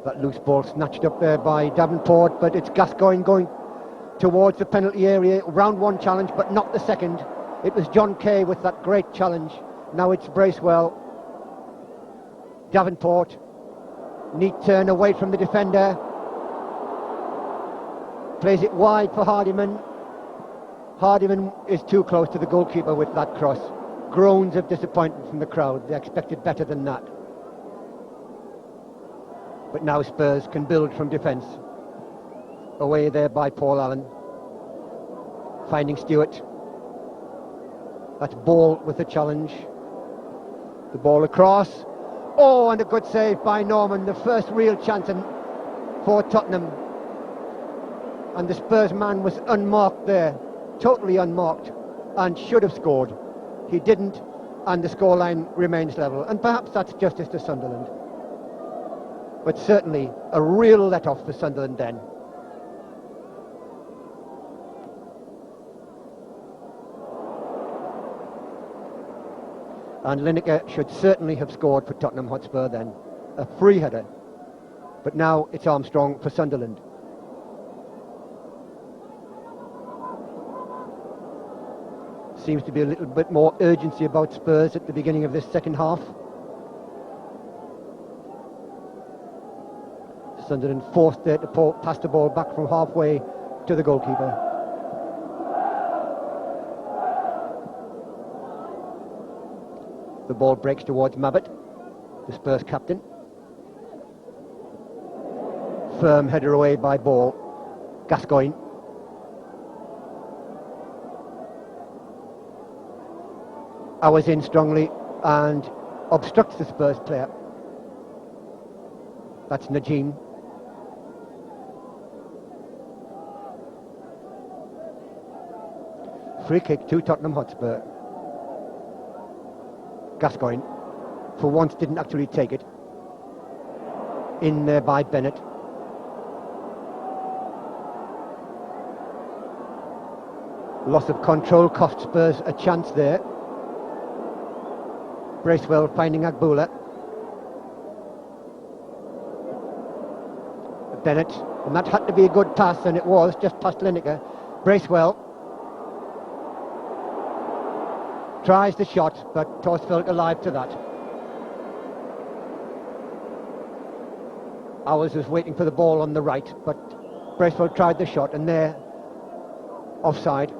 That loose ball snatched up there by Davenport, but it's Gascoigne going towards the penalty area. Round one challenge, but not the second. It was John Kay with that great challenge. Now it's Bracewell. Davenport. Neat turn away from the defender. Plays it wide for Hardiman. Hardiman is too close to the goalkeeper with that cross. Groans of disappointment from the crowd. They expected better than that. But now Spurs can build from defence. Away there by Paul Allen. Finding Stewart. That's Ball with the challenge. The ball across. Oh, and a good save by Norman. The first real chance for Tottenham. And the Spurs man was unmarked there. Totally unmarked. And should have scored. He didn't. And the scoreline remains level. And perhaps that's justice to Sunderland. But certainly a real let-off for Sunderland then. And Lineker should certainly have scored for Tottenham Hotspur then. A free header. But now it's Armstrong for Sunderland. Seems to be a little bit more urgency about Spurs at the beginning of this second half. Sunderland forced there to pass the ball back from halfway to the goalkeeper. The ball breaks towards Mabbutt, the Spurs captain. Firm header away by Ball. Gascoigne. Howells in strongly and obstructs the Spurs player. That's Nayim. Free kick to Tottenham Hotspur. Gascoigne, for once, didn't actually take it. In there by Bennett. Loss of control cost Spurs a chance there. Bracewell finding Agboola. Bennett, and that had to be a good pass, and it was, just past Lineker. Bracewell tries the shot, but Thorstvedt alive to that. Howells was waiting for the ball on the right, but Bracewell tried the shot, and there, offside.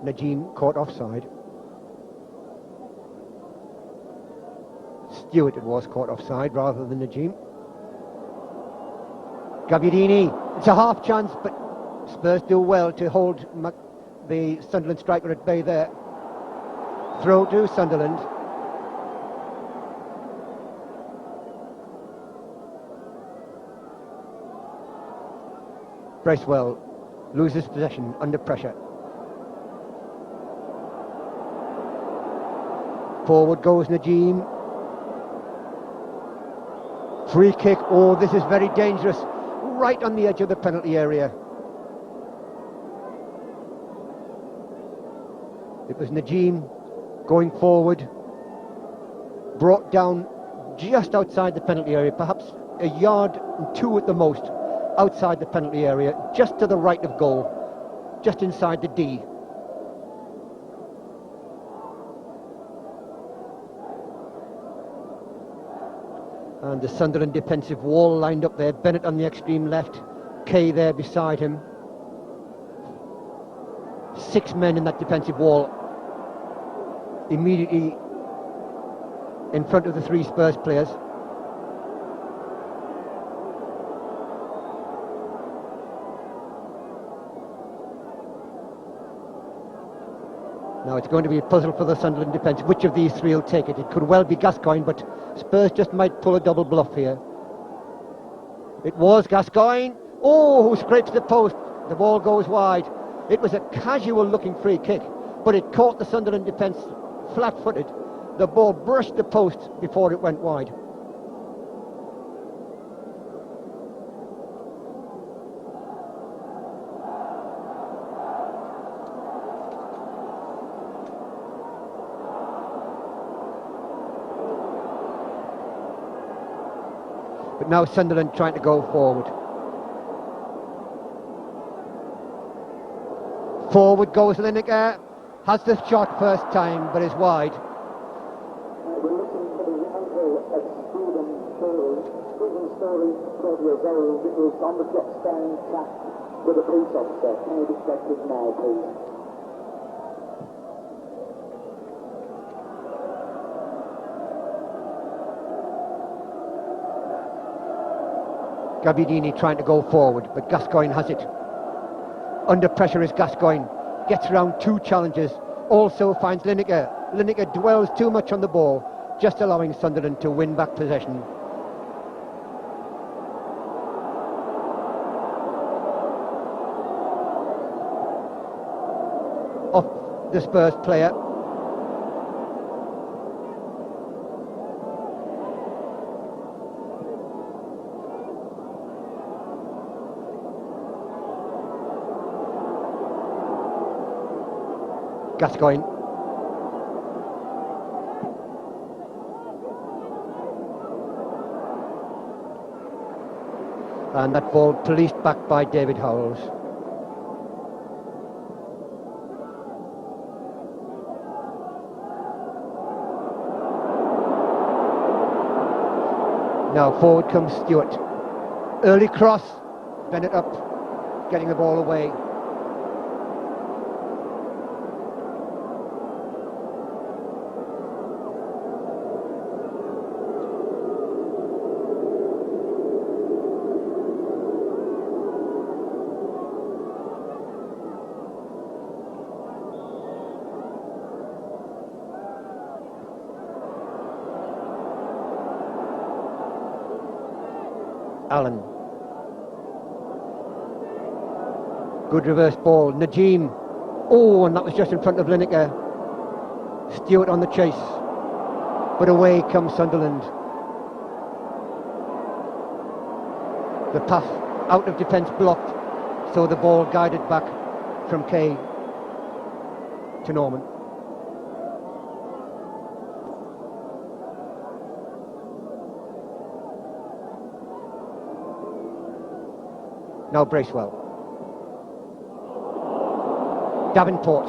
Nayim caught offside. Stewart it was caught offside rather than Nayim. Gabbiadini, it's a half chance, but Spurs do well to hold the Sunderland striker at bay there. Throw to Sunderland. Bracewell loses possession under pressure. Forward goes Nayim. Free kick. Oh, this is very dangerous. Right on the edge of the penalty area. It was Nayim going forward, brought down just outside the penalty area, perhaps a yard and two at the most outside the penalty area, just to the right of goal, just inside the D. And the Sunderland defensive wall lined up there. Bennett on the extreme left, Kay there beside him. 6 men in that defensive wall, immediately in front of the 3 Spurs players. Now it's going to be a puzzle for the Sunderland defence. Which of these 3 will take it? It could well be Gascoigne, but Spurs just might pull a double bluff here. It was Gascoigne. Oh, who scrapes the post. The ball goes wide. It was a casual looking free kick, but it caught the Sunderland defence flat-footed. The ball brushed the post before it went wide. But now Sunderland trying to go forward. Forward goes Lineker, has the shot first time, but is wide. We're looking for the uncle of Stephen Story. Stephen Story, 12 years old, is on the jet stand track with a police officer. Can you expect him now, please? Gabbiadini trying to go forward, but Gascoigne has it. Under pressure is Gascoigne. Gets around 2 challenges. Also finds Lineker. Lineker dwells too much on the ball, just allowing Sunderland to win back possession. Off the Spurs player. Gascoigne. And that ball policed back by David Howells. Now forward comes Stewart. Early cross. Bennett up, getting the ball away. Allen. Good reverse ball. Nayim. Oh, and that was just in front of Lineker. Stewart on the chase. But away comes Sunderland. The pass out of defence blocked, so the ball guided back from Kay to Norman. Now Bracewell. Davenport.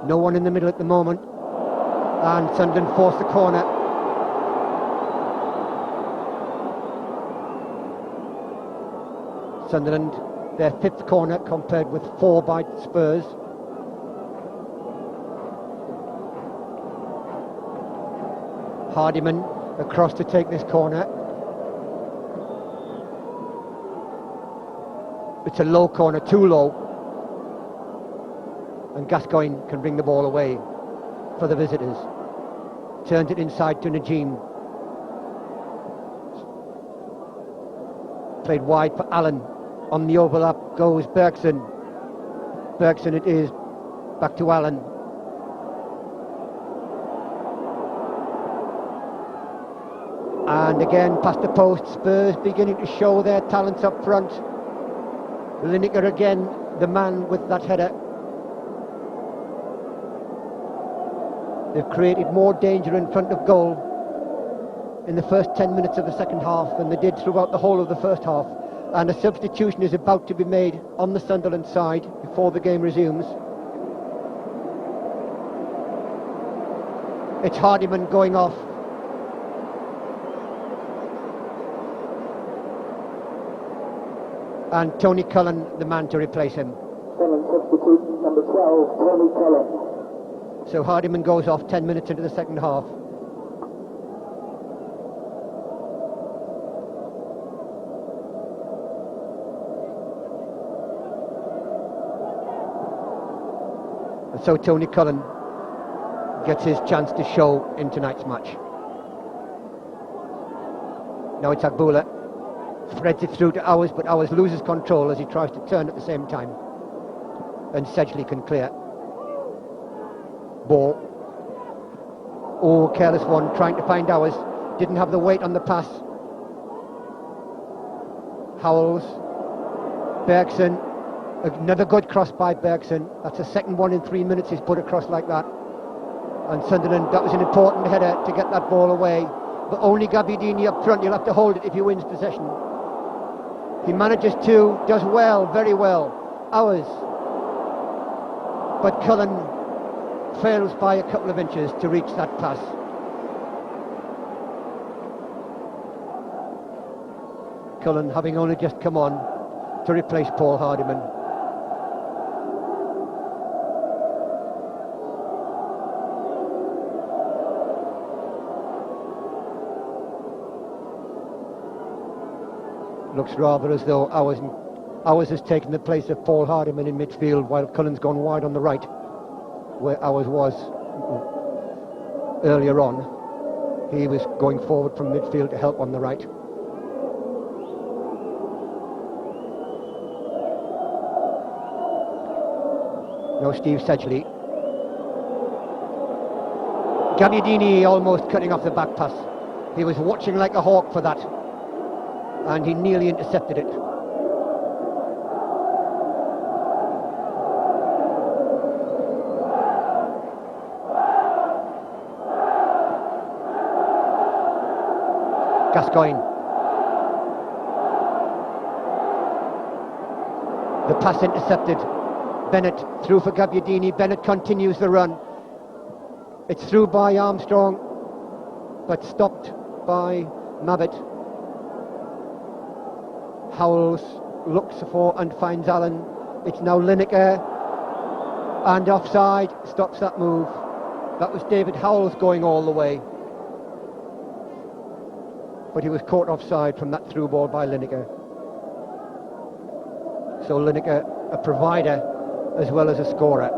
No one in the middle at the moment. And Sunderland force the corner. Sunderland their 5th corner compared with 4 by Spurs. Hardiman across to take this corner. It's a low corner, too low. And Gascoigne can bring the ball away for the visitors. Turns it inside to Nayim. Played wide for Allen. On the overlap goes Bergsson. Bergsson it is. Back to Allen. And again past the post. Spurs beginning to show their talents up front. Lineker again, the man with that header. They've created more danger in front of goal in the first 10 minutes of the second half than they did throughout the whole of the first half. And a substitution is about to be made on the Sunderland side before the game resumes. It's Hardiman going off. And Tony Cullen, the man to replace him. Sunderland substitution number 12, Tony Cullen. So Hardiman goes off 10 minutes into the second half. And so Tony Cullen gets his chance to show in tonight's match. Now it's Agbula. Threads it through to Howells, but Howells loses control as he tries to turn at the same time. And Sedgley can clear. Ball. Oh, careless one, trying to find Howells. Didn't have the weight on the pass. Howells. Bergsson. Another good cross by Bergsson. That's the second one in 3 minutes he's put across like that. And Sunderland, that was an important header to get that ball away. But only Gabbiadini up front. You'll have to hold it if he wins possession. He manages to, does well, very well. Howells. But Cullen fails by a couple of inches to reach that pass. Cullen having only just come on to replace Paul Hardiman. Looks rather as though Howells has taken the place of Paul Hardiman in midfield while Cullen's gone wide on the right, where Howells was earlier on. He was going forward from midfield to help on the right. Now Steve Sedgley. Gabbiadini almost cutting off the back pass. He was watching like a hawk for that, and he nearly intercepted it. Gascoigne. The pass intercepted. Bennett through for Gabbiadini. Bennett continues the run. It's through by Armstrong, but stopped by Mabbutt. Howells looks for and finds Allen. It's now Lineker, and offside, stops that move. That was David Howells going all the way, but he was caught offside from that through ball by Lineker. So Lineker, a provider as well as a scorer.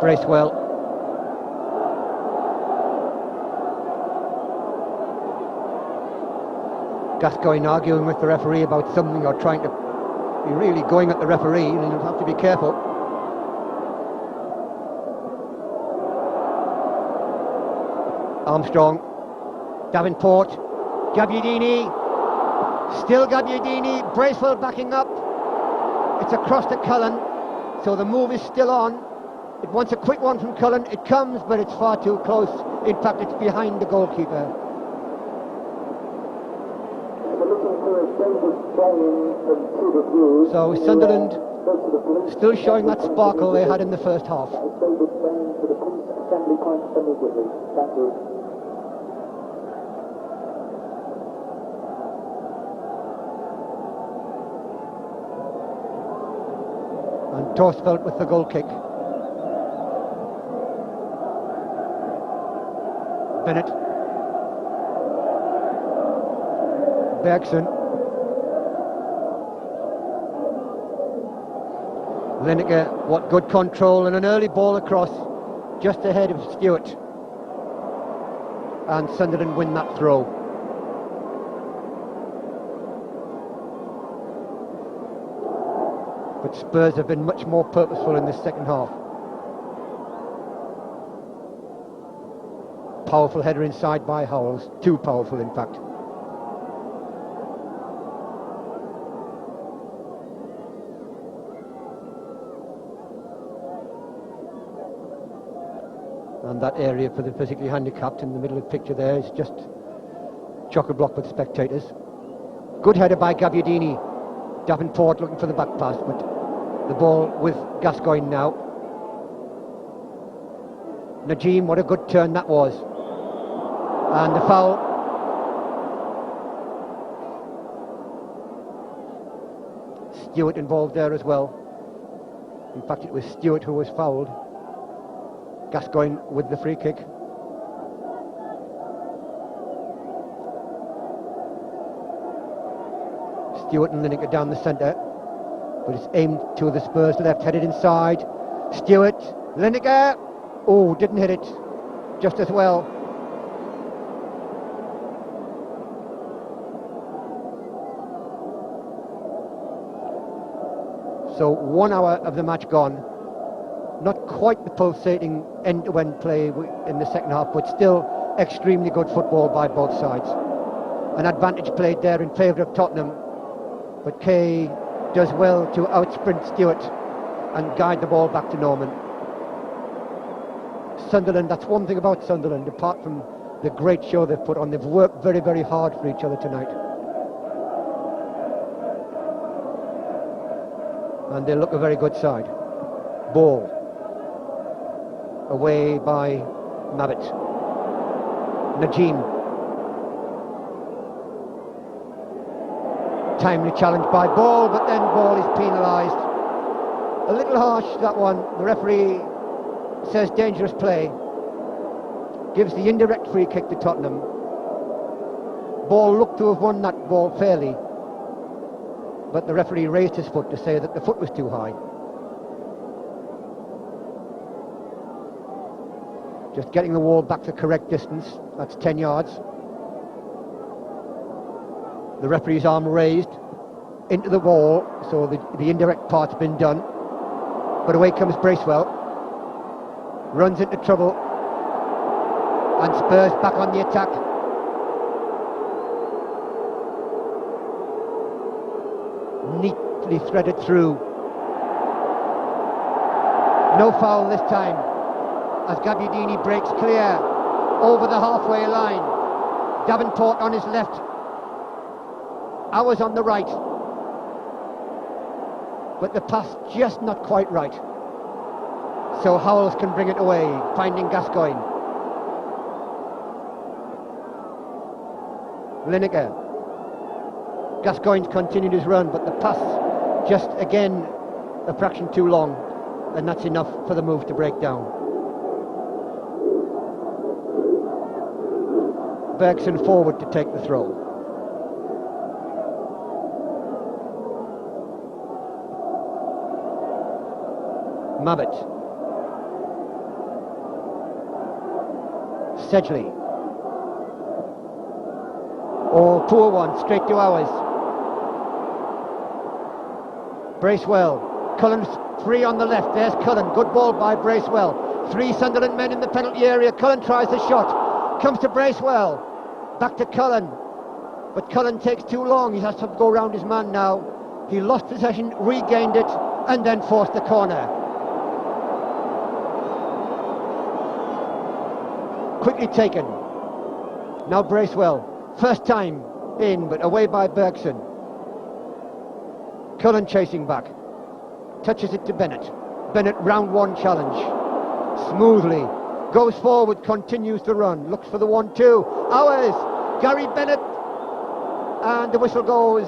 Bracewell. Gascoigne arguing with the referee about something, or trying to be really going at the referee, and you'll have to be careful. Armstrong, Davenport, Gabbiadini, still Gabbiadini, Bracewell backing up. It's across to Cullen, so the move is still on. It wants a quick one from Cullen, it comes, but it's far too close. In fact, it's behind the goalkeeper. So Sunderland Still showing that sparkle they had in the first half. David down to the police assembly point immediately. Thank you. And Thorstvedt with the goal kick. Bennett. Bergsson. Lineker, what good control, and an early ball across just ahead of Stewart. And Sunderland win that throw. But Spurs have been much more purposeful in this second half. Powerful header inside by Howells, too powerful in fact. And that area for the physically handicapped in the middle of the picture there is just chock-a-block with spectators. Good header by Gabbiadini. Davenport looking for the back pass, but the ball with Gascoigne now. Nayim, what a good turn that was. And the foul. Stewart involved there as well. In fact, it was Stewart who was fouled. Gascoigne with the free kick. Stewart and Lineker down the centre, but it's aimed to the Spurs left, headed inside. Stewart, Lineker, oh, didn't hit it just as well. So 1 hour of the match gone. Not quite the pulsating end-to-end play in the second half, but still extremely good football by both sides. An advantage played there in favour of Tottenham, but Kay does well to outsprint Stewart and guide the ball back to Norman. Sunderland, that's one thing about Sunderland, apart from the great show they've put on, they've worked very, very hard for each other tonight. And they look a very good side. Ball. Away by Mabbutt. Nayim. Timely challenge by Ball, but then Ball is penalised. A little harsh, that one. The referee says dangerous play. Gives the indirect free kick to Tottenham. Ball looked to have won that ball fairly, but the referee raised his foot to say that the foot was too high. Just getting the wall back the correct distance. That's 10 yards. The referee's arm raised into the wall, so the indirect part's been done. But away comes Bracewell. Runs into trouble. And Spurs back on the attack. Neatly threaded through. No foul this time, as Gabbiadini breaks clear over the halfway line. Davenport on his left, Howells on the right, but the pass just not quite right, so Howells can bring it away, finding Gascoigne. Lineker. Gascoigne's continued his run, but the pass just again a fraction too long, and that's enough for the move to break down. Bergsson forward to take the throw. Mabbutt. Sedgley. Oh, poor one, straight to Howells. Bracewell. Cullen's free on the left. There's Cullen. Good ball by Bracewell. 3 Sunderland men in the penalty area. Cullen tries the shot. Comes to Bracewell. Back to Cullen. But Cullen takes too long. He has to go round his man now. He lost possession, regained it, and then forced the corner. Quickly taken. Now Bracewell. First time in, but away by Bergsson. Cullen chasing back. touches it to Bennett. Bennett, round one challenge. Smoothly. Goes forward, continues to run. Looks for the 1-2. Howells. Gary Bennett. And the whistle goes.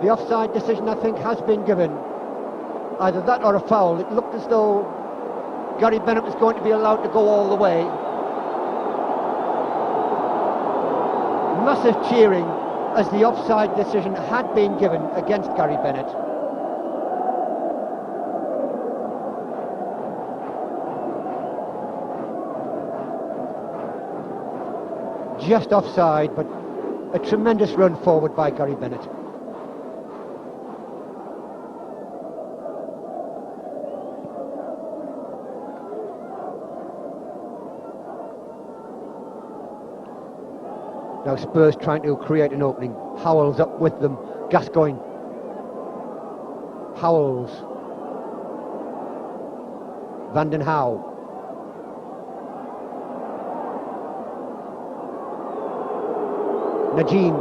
The offside decision, I think, has been given. Either that or a foul. It looked as though Gary Bennett was going to be allowed to go all the way. Massive cheering as the offside decision had been given against Gary Bennett. Just offside, but a tremendous run forward by Gary Bennett. Now Spurs trying to create an opening. Howells up with them. Gascoigne. Howells. Den Hauwe. Nayim.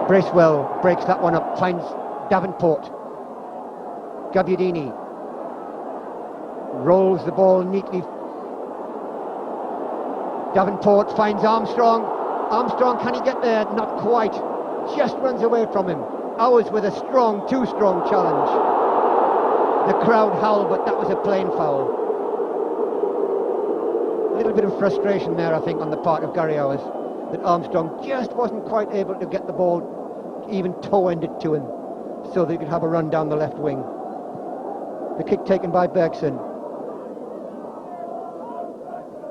Bracewell breaks that one up, finds Davenport. Gabbiadini rolls the ball neatly. Davenport finds Armstrong. Armstrong, can he get there? Not quite. Just runs away from him. Howells with a too strong challenge. The crowd howl, but that was a plain foul. A little bit of frustration there, I think, on the part of Gary Howells, that Armstrong just wasn't quite able to get the ball, even toe-end it to him, so that he could have a run down the left wing. The kick taken by Bergsson.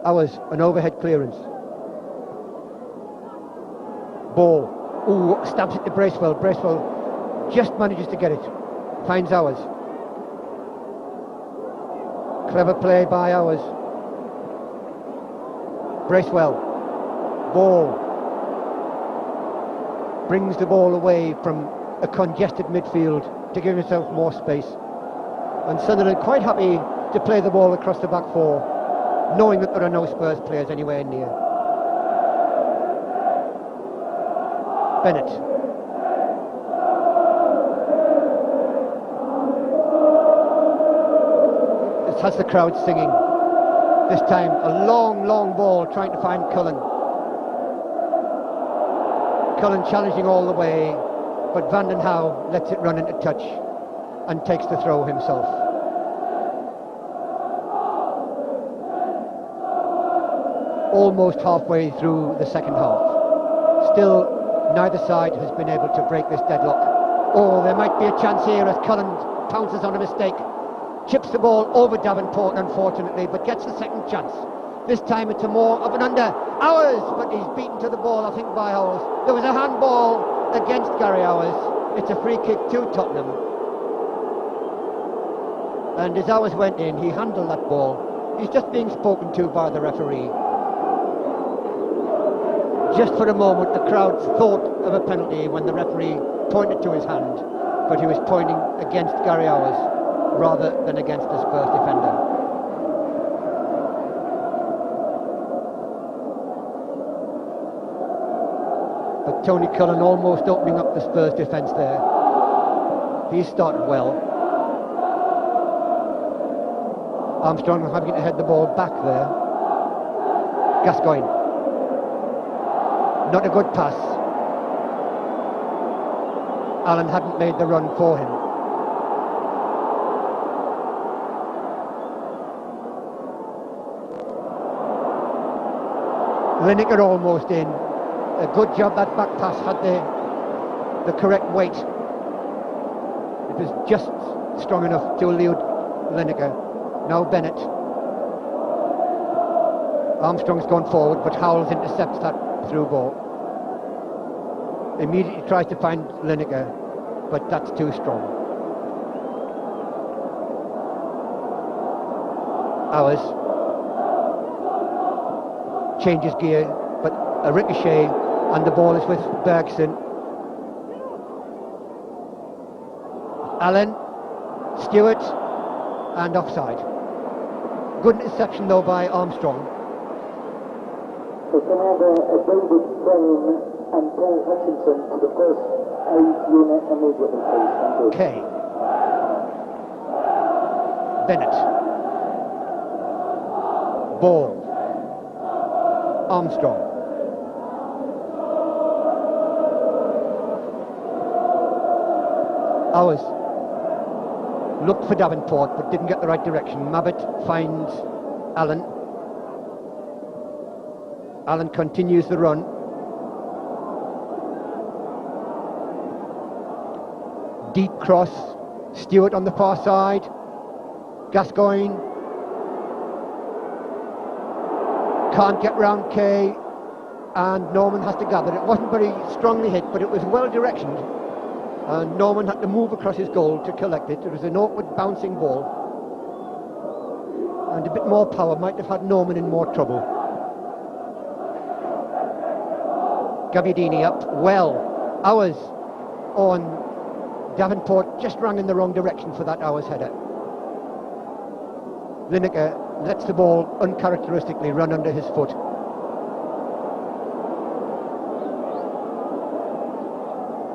Howells, an overhead clearance. Ball. Ooh, stabs it to Bracewell. Bracewell just manages to get it. Finds Howells. Clever play by Howells. Bracewell. Ball. Brings the ball away from a congested midfield to give himself more space. And Sunderland quite happy to play the ball across the back four, knowing that there are no Spurs players anywhere near. Bennett. This has the crowd singing. This time a long ball trying to find Cullen. Cullen challenging all the way, but Den Hauwe lets it run into touch and takes the throw himself. Almost halfway through the second half. Still, neither side has been able to break this deadlock. Oh, there might be a chance here as Cullen pounces on a mistake. Chips the ball over Davenport, unfortunately, but gets the second chance. This time it's a more of an under. Howells, but he's beaten to the ball, I think, by Howells. There was a handball against Gary Howells. It's a free kick to Tottenham. And as Howells went in, he handled that ball. He's just being spoken to by the referee. Just for a moment, the crowd thought of a penalty when the referee pointed to his hand, but he was pointing against Gary Howells rather than against the Spurs defender. But Tony Cullen almost opening up the Spurs defence there. He started well. Armstrong having to head the ball back there. Gascoigne. Not a good pass. Allen hadn't made the run for him. Lineker almost in. A good job that back pass had the correct weight. It was just strong enough to elude Lineker. Now Bennett. Armstrong's gone forward, but Howells intercepts that through ball. Immediately tries to find Lineker, but that's too strong. Howells changes gear, but a ricochet, and the ball is with Bergsson. Allen, Stewart, and offside. Good interception though by Armstrong. So can I have David Nayim and Paul Hutchinson to the first aid unit immediately, please. Thank you. Okay. Bennett. Ball. Armstrong. Howells looked for Davenport but didn't get the right direction. Mabbutt finds Allen. Allen continues the run. Deep cross. Stewart on the far side. Gascoigne can't get round Kay, and Norman has to gather. It wasn't very strongly hit, but it was well directioned, and Norman had to move across his goal to collect it. It was an awkward bouncing ball, and a bit more power might have had Norman in more trouble. Gabbiadini up well. Hours on Davenport, just ran in the wrong direction for that Hours header. Lineker lets the ball uncharacteristically run under his foot.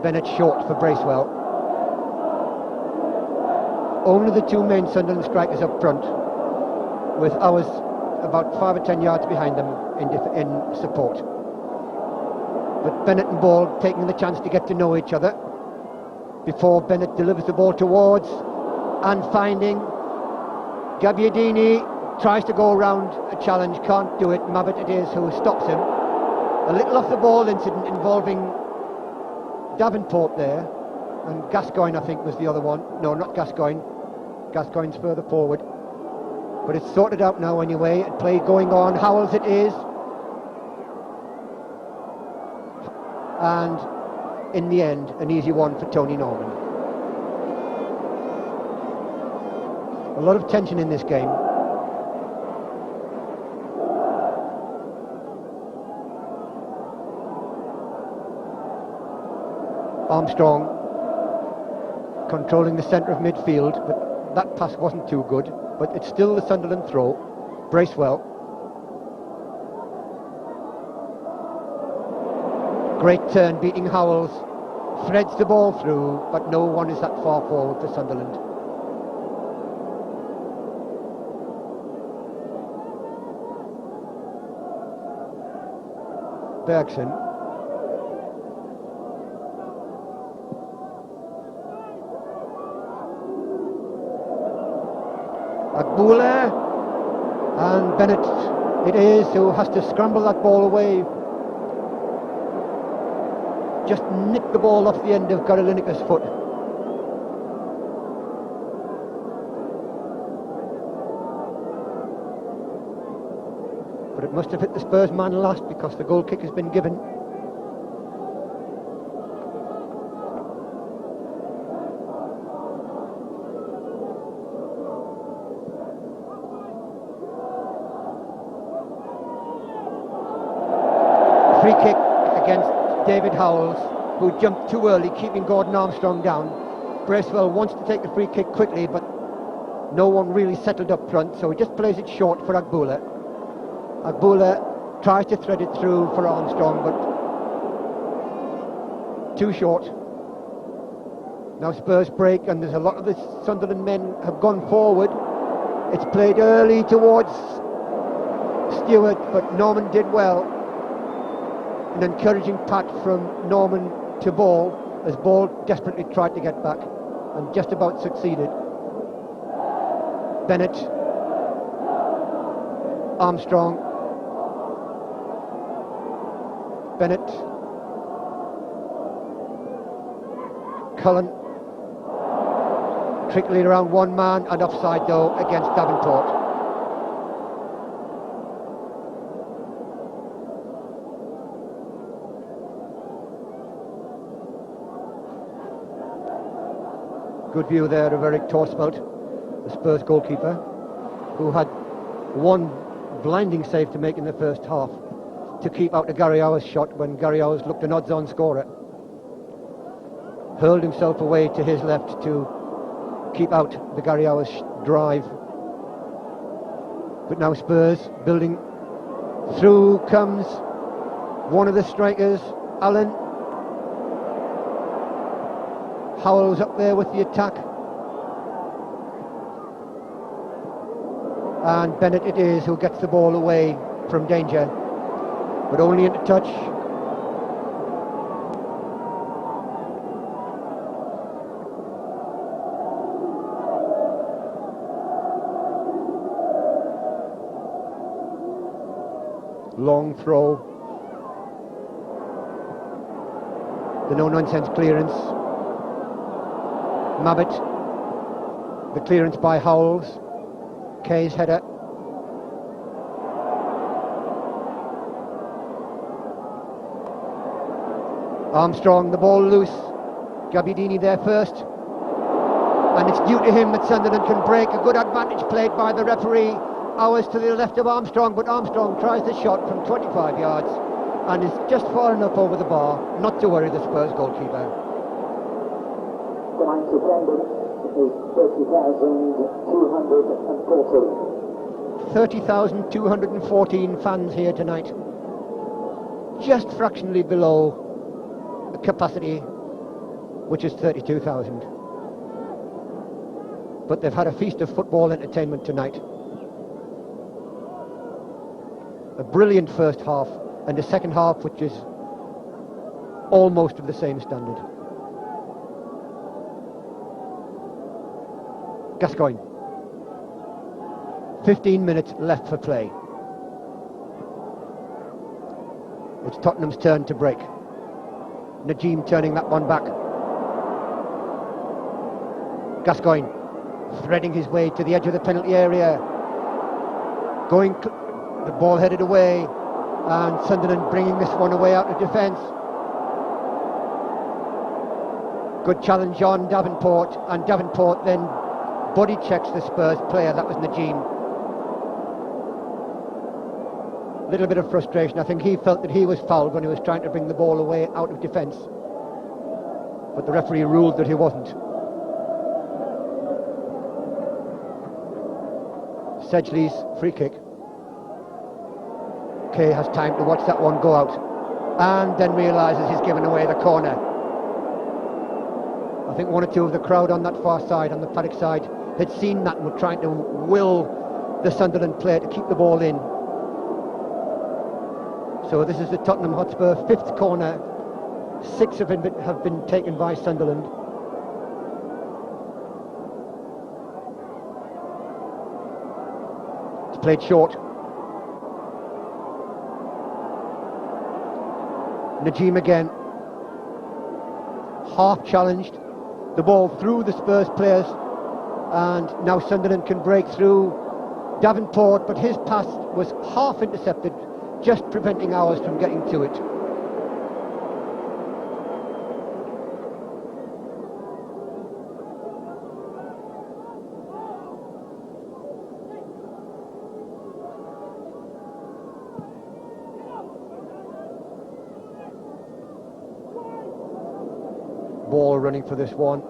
Bennett short for Bracewell. Only the two main Sunderland strikers up front, with Hours about 5 or 10 yards behind them in support. But Bennett and Ball taking the chance to get to know each other before Bennett delivers the ball towards and finding Gabbiadini. Tries to go around a challenge, can't do it. Mabbutt it is who stops him. A little off the ball incident involving Davenport there, and Gascoigne I think was the other one. No, not Gascoigne. Gascoigne's further forward. But it's sorted out now anyway. Play going on. Howells it is. And in the end, an easy one for Tony Norman. A lot of tension in this game. Armstrong controlling the centre of midfield, but that pass wasn't too good. But it's still the Sunderland throw. Bracewell. Great turn, beating Howells. Threads the ball through, but no one is that far forward for Sunderland. Bergsson. Agbula, and Bennett it is who has to scramble that ball away. Just nicked the ball off the end of Gary Lineker's foot. But it must have hit the Spurs man last because the goal kick has been given. Free kick against David Howells, who jumped too early, keeping Gordon Armstrong down. Bracewell wants to take the free kick quickly, but no one really settled up front, so he just plays it short for Agbula. Agbula tries to thread it through for Armstrong, but too short. Now Spurs break, and there's a lot of the Sunderland men have gone forward. It's played early towards Stewart, but Norman did well. An encouraging pat from Norman to Ball, as Ball desperately tried to get back and just about succeeded. Bennett, Armstrong, Bennett, Cullen, trickling around one man and offside though against Davenport. Good view there of Eric Thorstvedt, the Spurs goalkeeper, who had one blinding save to make in the first half to keep out a Gary Howells shot when Gary Howells looked an odds-on scorer. Hurled himself away to his left to keep out the Gary Howells drive. But now Spurs building. Through comes one of the strikers, Allen. Howells up there with the attack. And Bennett it is who gets the ball away from danger, but only into touch. Long throw. The no-nonsense clearance. Mabbutt. The clearance by Howells. Kay's header. Armstrong, the ball loose. Gabbiadini there first. And it's due to him that Sunderland can break. A good advantage played by the referee. Howells to the left of Armstrong, but Armstrong tries the shot from 25 yards and is just far enough over the bar not to worry the Spurs goalkeeper. Tonight's attendance is 30,214. 30,214 fans here tonight. Just fractionally below the capacity, which is 32,000. But they've had a feast of football entertainment tonight. A brilliant first half and a second half which is almost of the same standard. Gascoigne. 15 minutes left for play. It's Tottenham's turn to break. Nayim turning that one back. Gascoigne threading his way to the edge of the penalty area. The ball headed away, and Sunderland bringing this one away out of defence. Good challenge on Davenport, and Davenport then body checks the Spurs player. That was Nayim. Little bit of frustration. I think he felt that he was fouled when he was trying to bring the ball away out of defence, but the referee ruled that he wasn't. Sedgley's free kick. Kay has time to watch that one go out and then realises he's given away the corner. I think one or two of the crowd on that far side, on the paddock side, had seen that and were trying to will the Sunderland player to keep the ball in. So this is the Tottenham Hotspur fifth corner. 6 of them have been taken by Sunderland. It's played short. Nayim again, half challenged, the ball through the Spurs players, and now Sunderland can break through. Davenport, but his pass was half intercepted, just preventing ours from getting to it. Ball running for this one,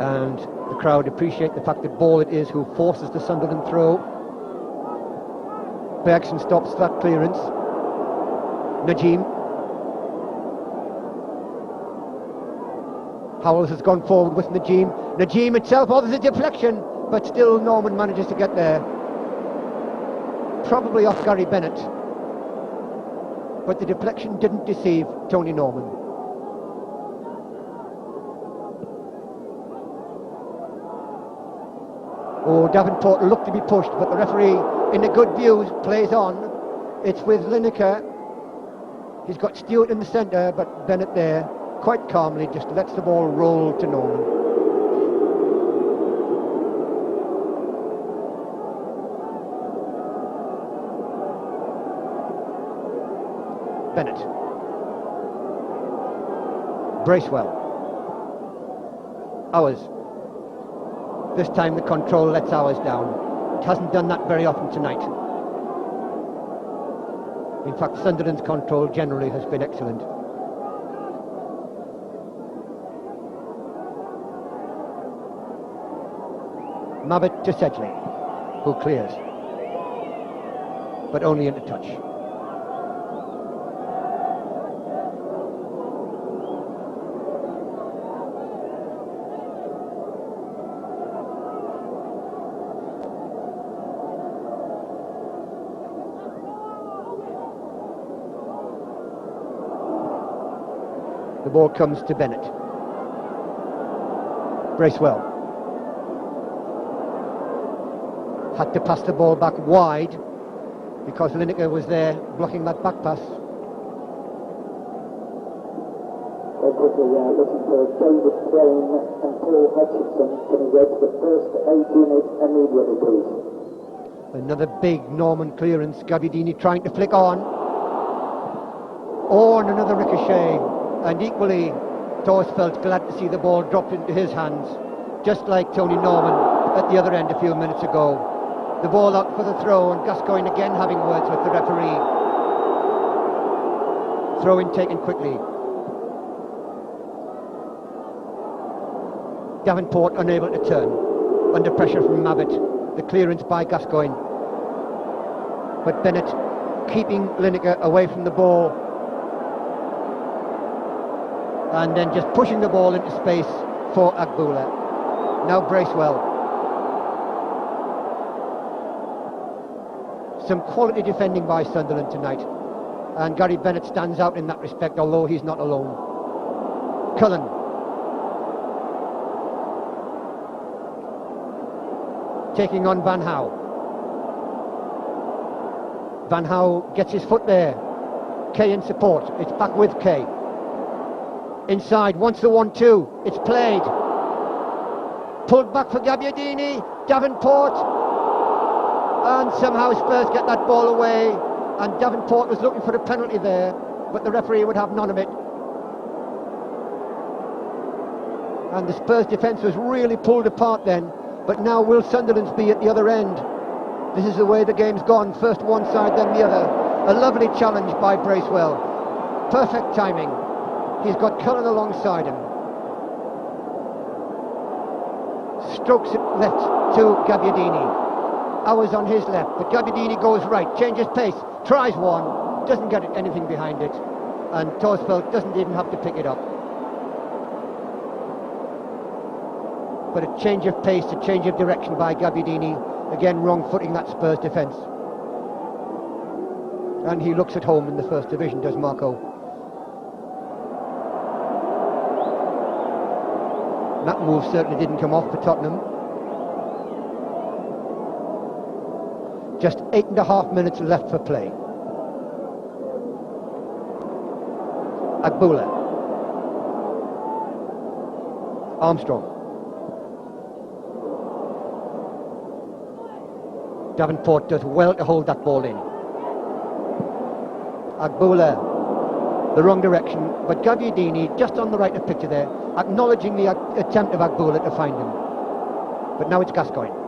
and the crowd appreciate the fact that Ball it is who forces the Sunderland throw. Bergsson stops that clearance. Nayim. Howells has gone forward with Nayim. Nayim itself, oh, there's a deflection, but still Norman manages to get there. Probably off Gary Bennett. But the deflection didn't deceive Tony Norman. Oh, Davenport looked to be pushed, but the referee, in a good view, plays on. It's with Lineker. He's got Stewart in the centre, but Bennett there, quite calmly, just lets the ball roll to Norman. Bennett. Bracewell. Ours. This time the control lets ours down. It hasn't done that very often tonight. In fact, Sunderland's control generally has been excellent. Mabbutt to Sedgley, who clears, but only into touch. ball comes to Bennett. Bracewell had to pass the ball back wide because Lineker was there blocking that back pass. Very quickly, looking for David Crane and Paul Hutchinson. Can you go to the first 8 units immediately, please? Another big Norman clearance. Gabbiadini trying to flick on. Oh, and another ricochet. And equally, Thorstvedt glad to see the ball drop into his hands, just like Tony Norman at the other end a few minutes ago. The ball out for the throw, and Gascoigne again having words with the referee. Throw in taken quickly. Davenport unable to turn, under pressure from Mabbutt. The clearance by Gascoigne. But Bennett keeping Lineker away from the ball, and then just pushing the ball into space for Agbula. Now Bracewell. Some quality defending by Sunderland tonight, and Gary Bennett stands out in that respect, although he's not alone. Cullen. Taking on Van Hauwe. Van Hauwe gets his foot there. Kay in support. It's back with Kay. Inside, wants the 1-2. It's played. Pulled back for Gabbiadini. Davenport. And somehow Spurs get that ball away. And Davenport was looking for a penalty there, but the referee would have none of it. And the Spurs defence was really pulled apart then. But now will Sunderland's be at the other end? This is the way the game's gone. First one side, then the other. A lovely challenge by Bracewell. Perfect timing. He's got Cullen alongside him. Strokes it left to Gabbiadini. Howells on his left, but Gabbiadini goes right, changes pace, tries one, doesn't get anything behind it, and Thorstvedt doesn't even have to pick it up. But a change of pace, a change of direction by Gabbiadini, again wrong-footing that Spurs defence. And he looks at home in the First Division, does Marco. That move certainly didn't come off for Tottenham. Just 8.5 minutes left for play. Agbula. Armstrong. Davenport does well to hold that ball in. Agbula, the wrong direction, but Gabbiadini just on the right of picture there, acknowledging the attempt of Agbula to find him. But now it's Gascoigne.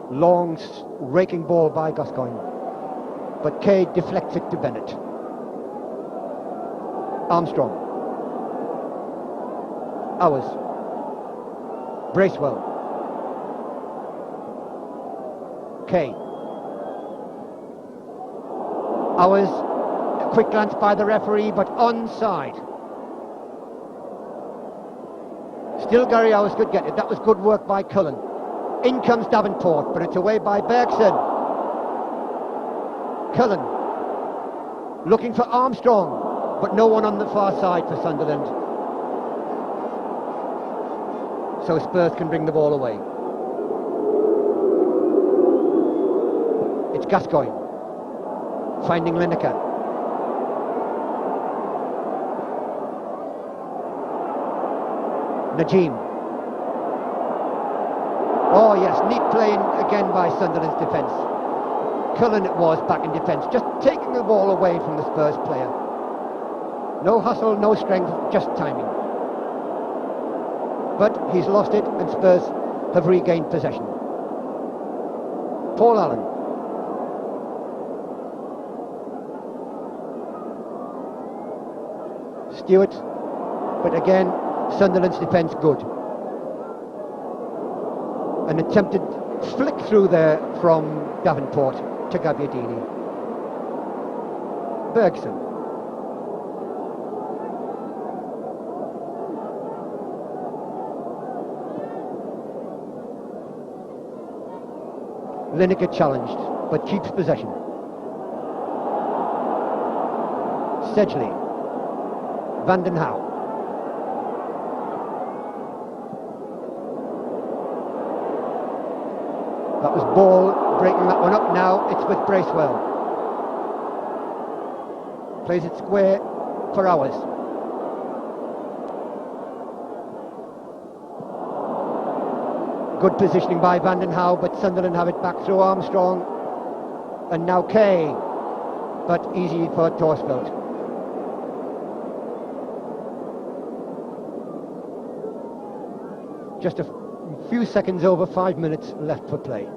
Long, raking ball by Gascoigne. But Kay deflects it to Bennett. Armstrong. Howells. Bracewell. Kay. Howells, a quick glance by the referee, but onside. Still Gary Howells could get it. That was good work by Cullen. In comes Davenport, but it's away by Bergsson. Cullen looking for Armstrong, but no one on the far side for Sunderland. So Spurs can bring the ball away. It's Gascoigne finding Lineker. Nayim. Oh yes, neat playing again by Sunderland's defence. Cullen it was back in defence, just taking the ball away from the Spurs player. No hustle, no strength, just timing. But he's lost it and Spurs have regained possession. Paul Allen. Stewart, but again, Sunderland's defence good. An attempted flick through there from Davenport to Gabbiadini. Bergsson. Lineker challenged, but keeps possession. Sedgley. Den Hauwe. That was Ball breaking that one up now. It's with Bracewell. Plays it square for Howells. Good positioning by Den Hauwe, but Sunderland have it back through Armstrong. And now Kay, but easy for Thorstvedt. Just a few seconds over 5 minutes left for play.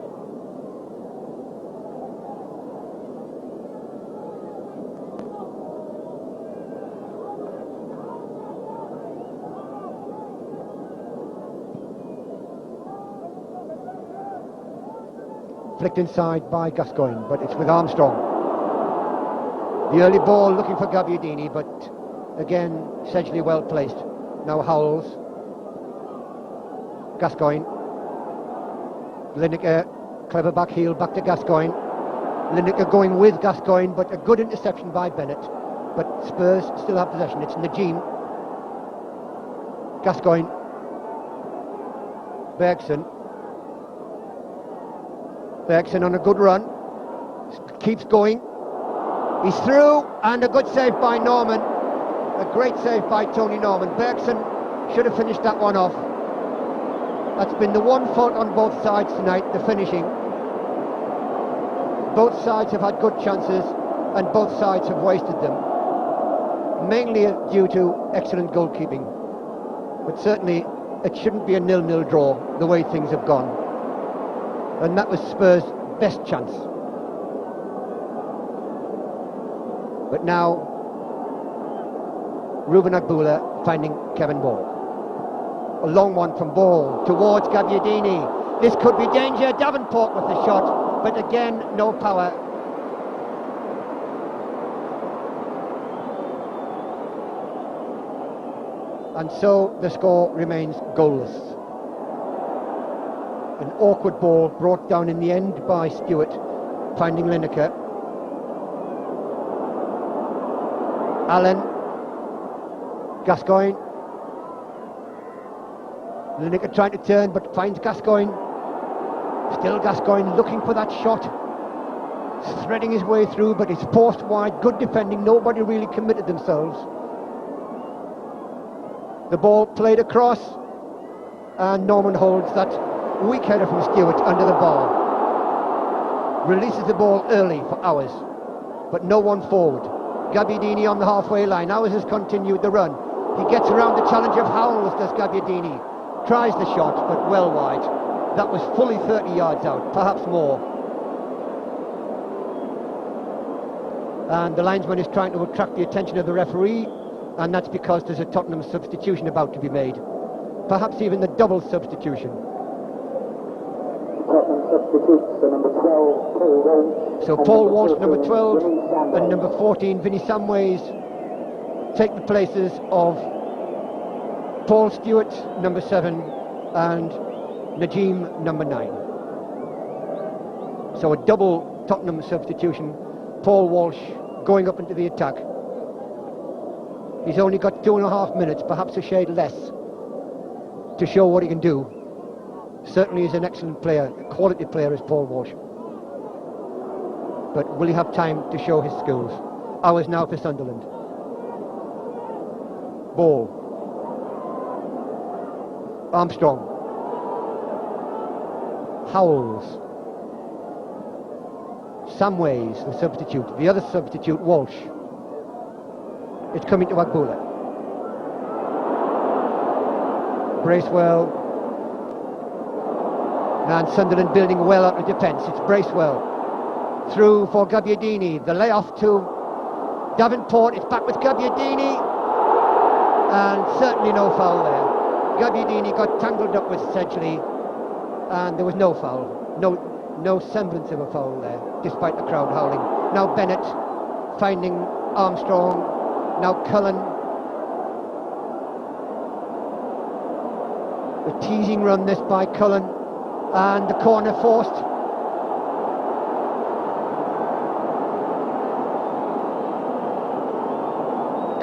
Flicked inside by Gascoigne, but it's with Armstrong. The early ball looking for Gabbiadini, but again Sedgley well placed. Now Howells, Gascoigne, Lineker, clever back heel, back to Gascoigne. Lineker going with Gascoigne, but a good interception by Bennett. But Spurs still have possession. It's Nayim, Gascoigne, Bergsson on a good run, keeps going, he's through, and a good save by Norman, a great save by Tony Norman. Bergsson should have finished that one off. That's been the one fault on both sides tonight, the finishing. Both sides have had good chances, and both sides have wasted them, mainly due to excellent goalkeeping. But certainly it shouldn't be a 0-0 draw the way things have gone. And that was Spurs' best chance. But now, Ruben Agbula finding Kevin Ball. A long one from Ball towards Gabbiadini. This could be danger. Davenport with the shot, but again, no power. And so the score remains goalless. An awkward ball brought down in the end by Stewart, finding Lineker. Allen, Gascoigne. Lineker trying to turn, but finds Gascoigne. Still Gascoigne looking for that shot. Threading his way through, but it's post wide. Good defending, nobody really committed themselves. The ball played across, and Norman holds that weak header from Stewart under the bar. Releases the ball early for Howells, but no one forward. Gabbiadini on the halfway line. Howells has continued the run. He gets around the challenge of Howells, does Gabbiadini. Tries the shot, but well wide. That was fully 30 yards out, perhaps more. And the linesman is trying to attract the attention of the referee, and that's because there's a Tottenham substitution about to be made. Perhaps even the double substitution. Tottenham substitutes the number 12, Paul Walsh. So Paul Walsh, number 12, and number 14, Vinnie Samways, take the places of Paul Stewart, number 7, and Nayim, number 9. So a double Tottenham substitution. Paul Walsh going up into the attack. He's only got 2.5 minutes, perhaps a shade less, to show what he can do. Certainly is an excellent player, a quality player is Paul Walsh. But will he have time to show his skills? Hours now for Sunderland. Ball. Armstrong. Howells. Samways, the substitute. The other substitute, Walsh. It's coming to Agbula. Bracewell. And Sunderland building well up the defence. It's Bracewell. Through for Gabbiadini. The layoff to Davenport. It's back with Gabbiadini. And certainly no foul there. Gabbiadini got tangled up with Sedgley. And there was no foul. No semblance of a foul there, despite the crowd howling. Now Bennett finding Armstrong. Now Cullen. A teasing run this by Cullen. And the corner forced.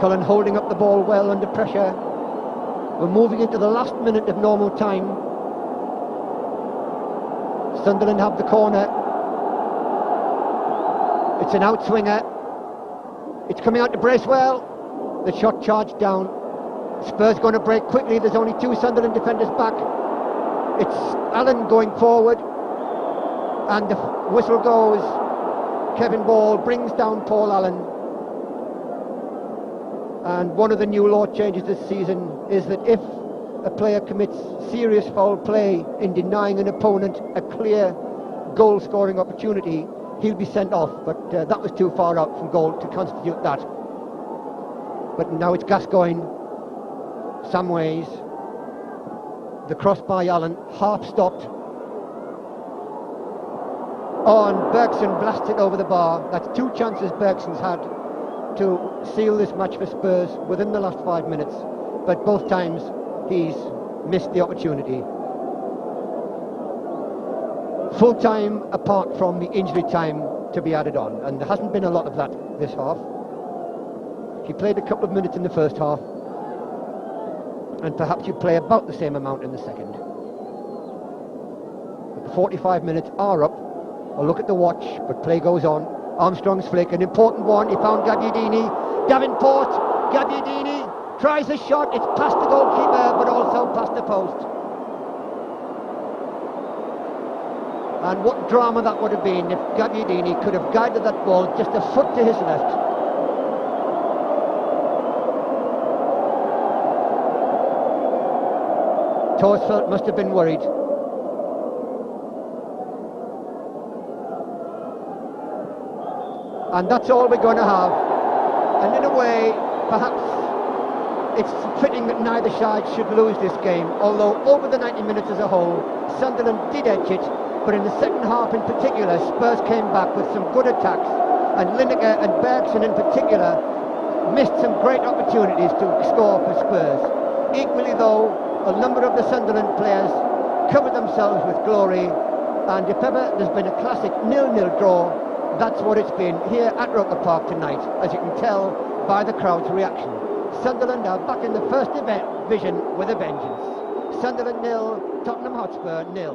Cullen holding up the ball well under pressure. We're moving into the last minute of normal time. Sunderland have the corner. It's an outswinger. It's coming out to Bracewell. The shot charged down. Spurs going to break quickly. There's only 2 Sunderland defenders back. It's Allen going forward. And the whistle goes. Kevin Ball brings down Paul Allen. And one of the new law changes this season is that if a player commits serious foul play in denying an opponent a clear goal scoring opportunity, he'll be sent off, but that was too far out from goal to constitute that. But now it's Gascoigne, Samways, the cross by Allen, half stopped. Oh, and Bergsson blasted over the bar. That's 2 chances Bergson's had to seal this match for Spurs within the last 5 minutes, but both times he's missed the opportunity. Full time apart from the injury time to be added on, and there hasn't been a lot of that this half. He played a couple of minutes in the first half, and perhaps you play about the same amount in the second. But the 45 minutes are up. I'll look at the watch, but play goes on. Armstrong's flick, an important one. He found Gabbiadini. Davenport, Gabbiadini tries a shot. It's past the goalkeeper, but also past the post. And what drama that would have been if Gabbiadini could have guided that ball just a foot to his left. Thorstvedt must have been worried. And that's all we're going to have. And in a way, perhaps it's fitting that neither side should lose this game, although over the 90 minutes as a whole, Sunderland did edge it, but in the second half in particular, Spurs came back with some good attacks, and Lineker and Bergsson in particular missed some great opportunities to score for Spurs. Equally though, a number of the Sunderland players covered themselves with glory, and if ever there's been a classic 0-0 draw, that's what it's been here at Roker Park tonight, as you can tell by the crowd's reaction. Sunderland are back in the first division with a vengeance. Sunderland 0, Tottenham Hotspur 0.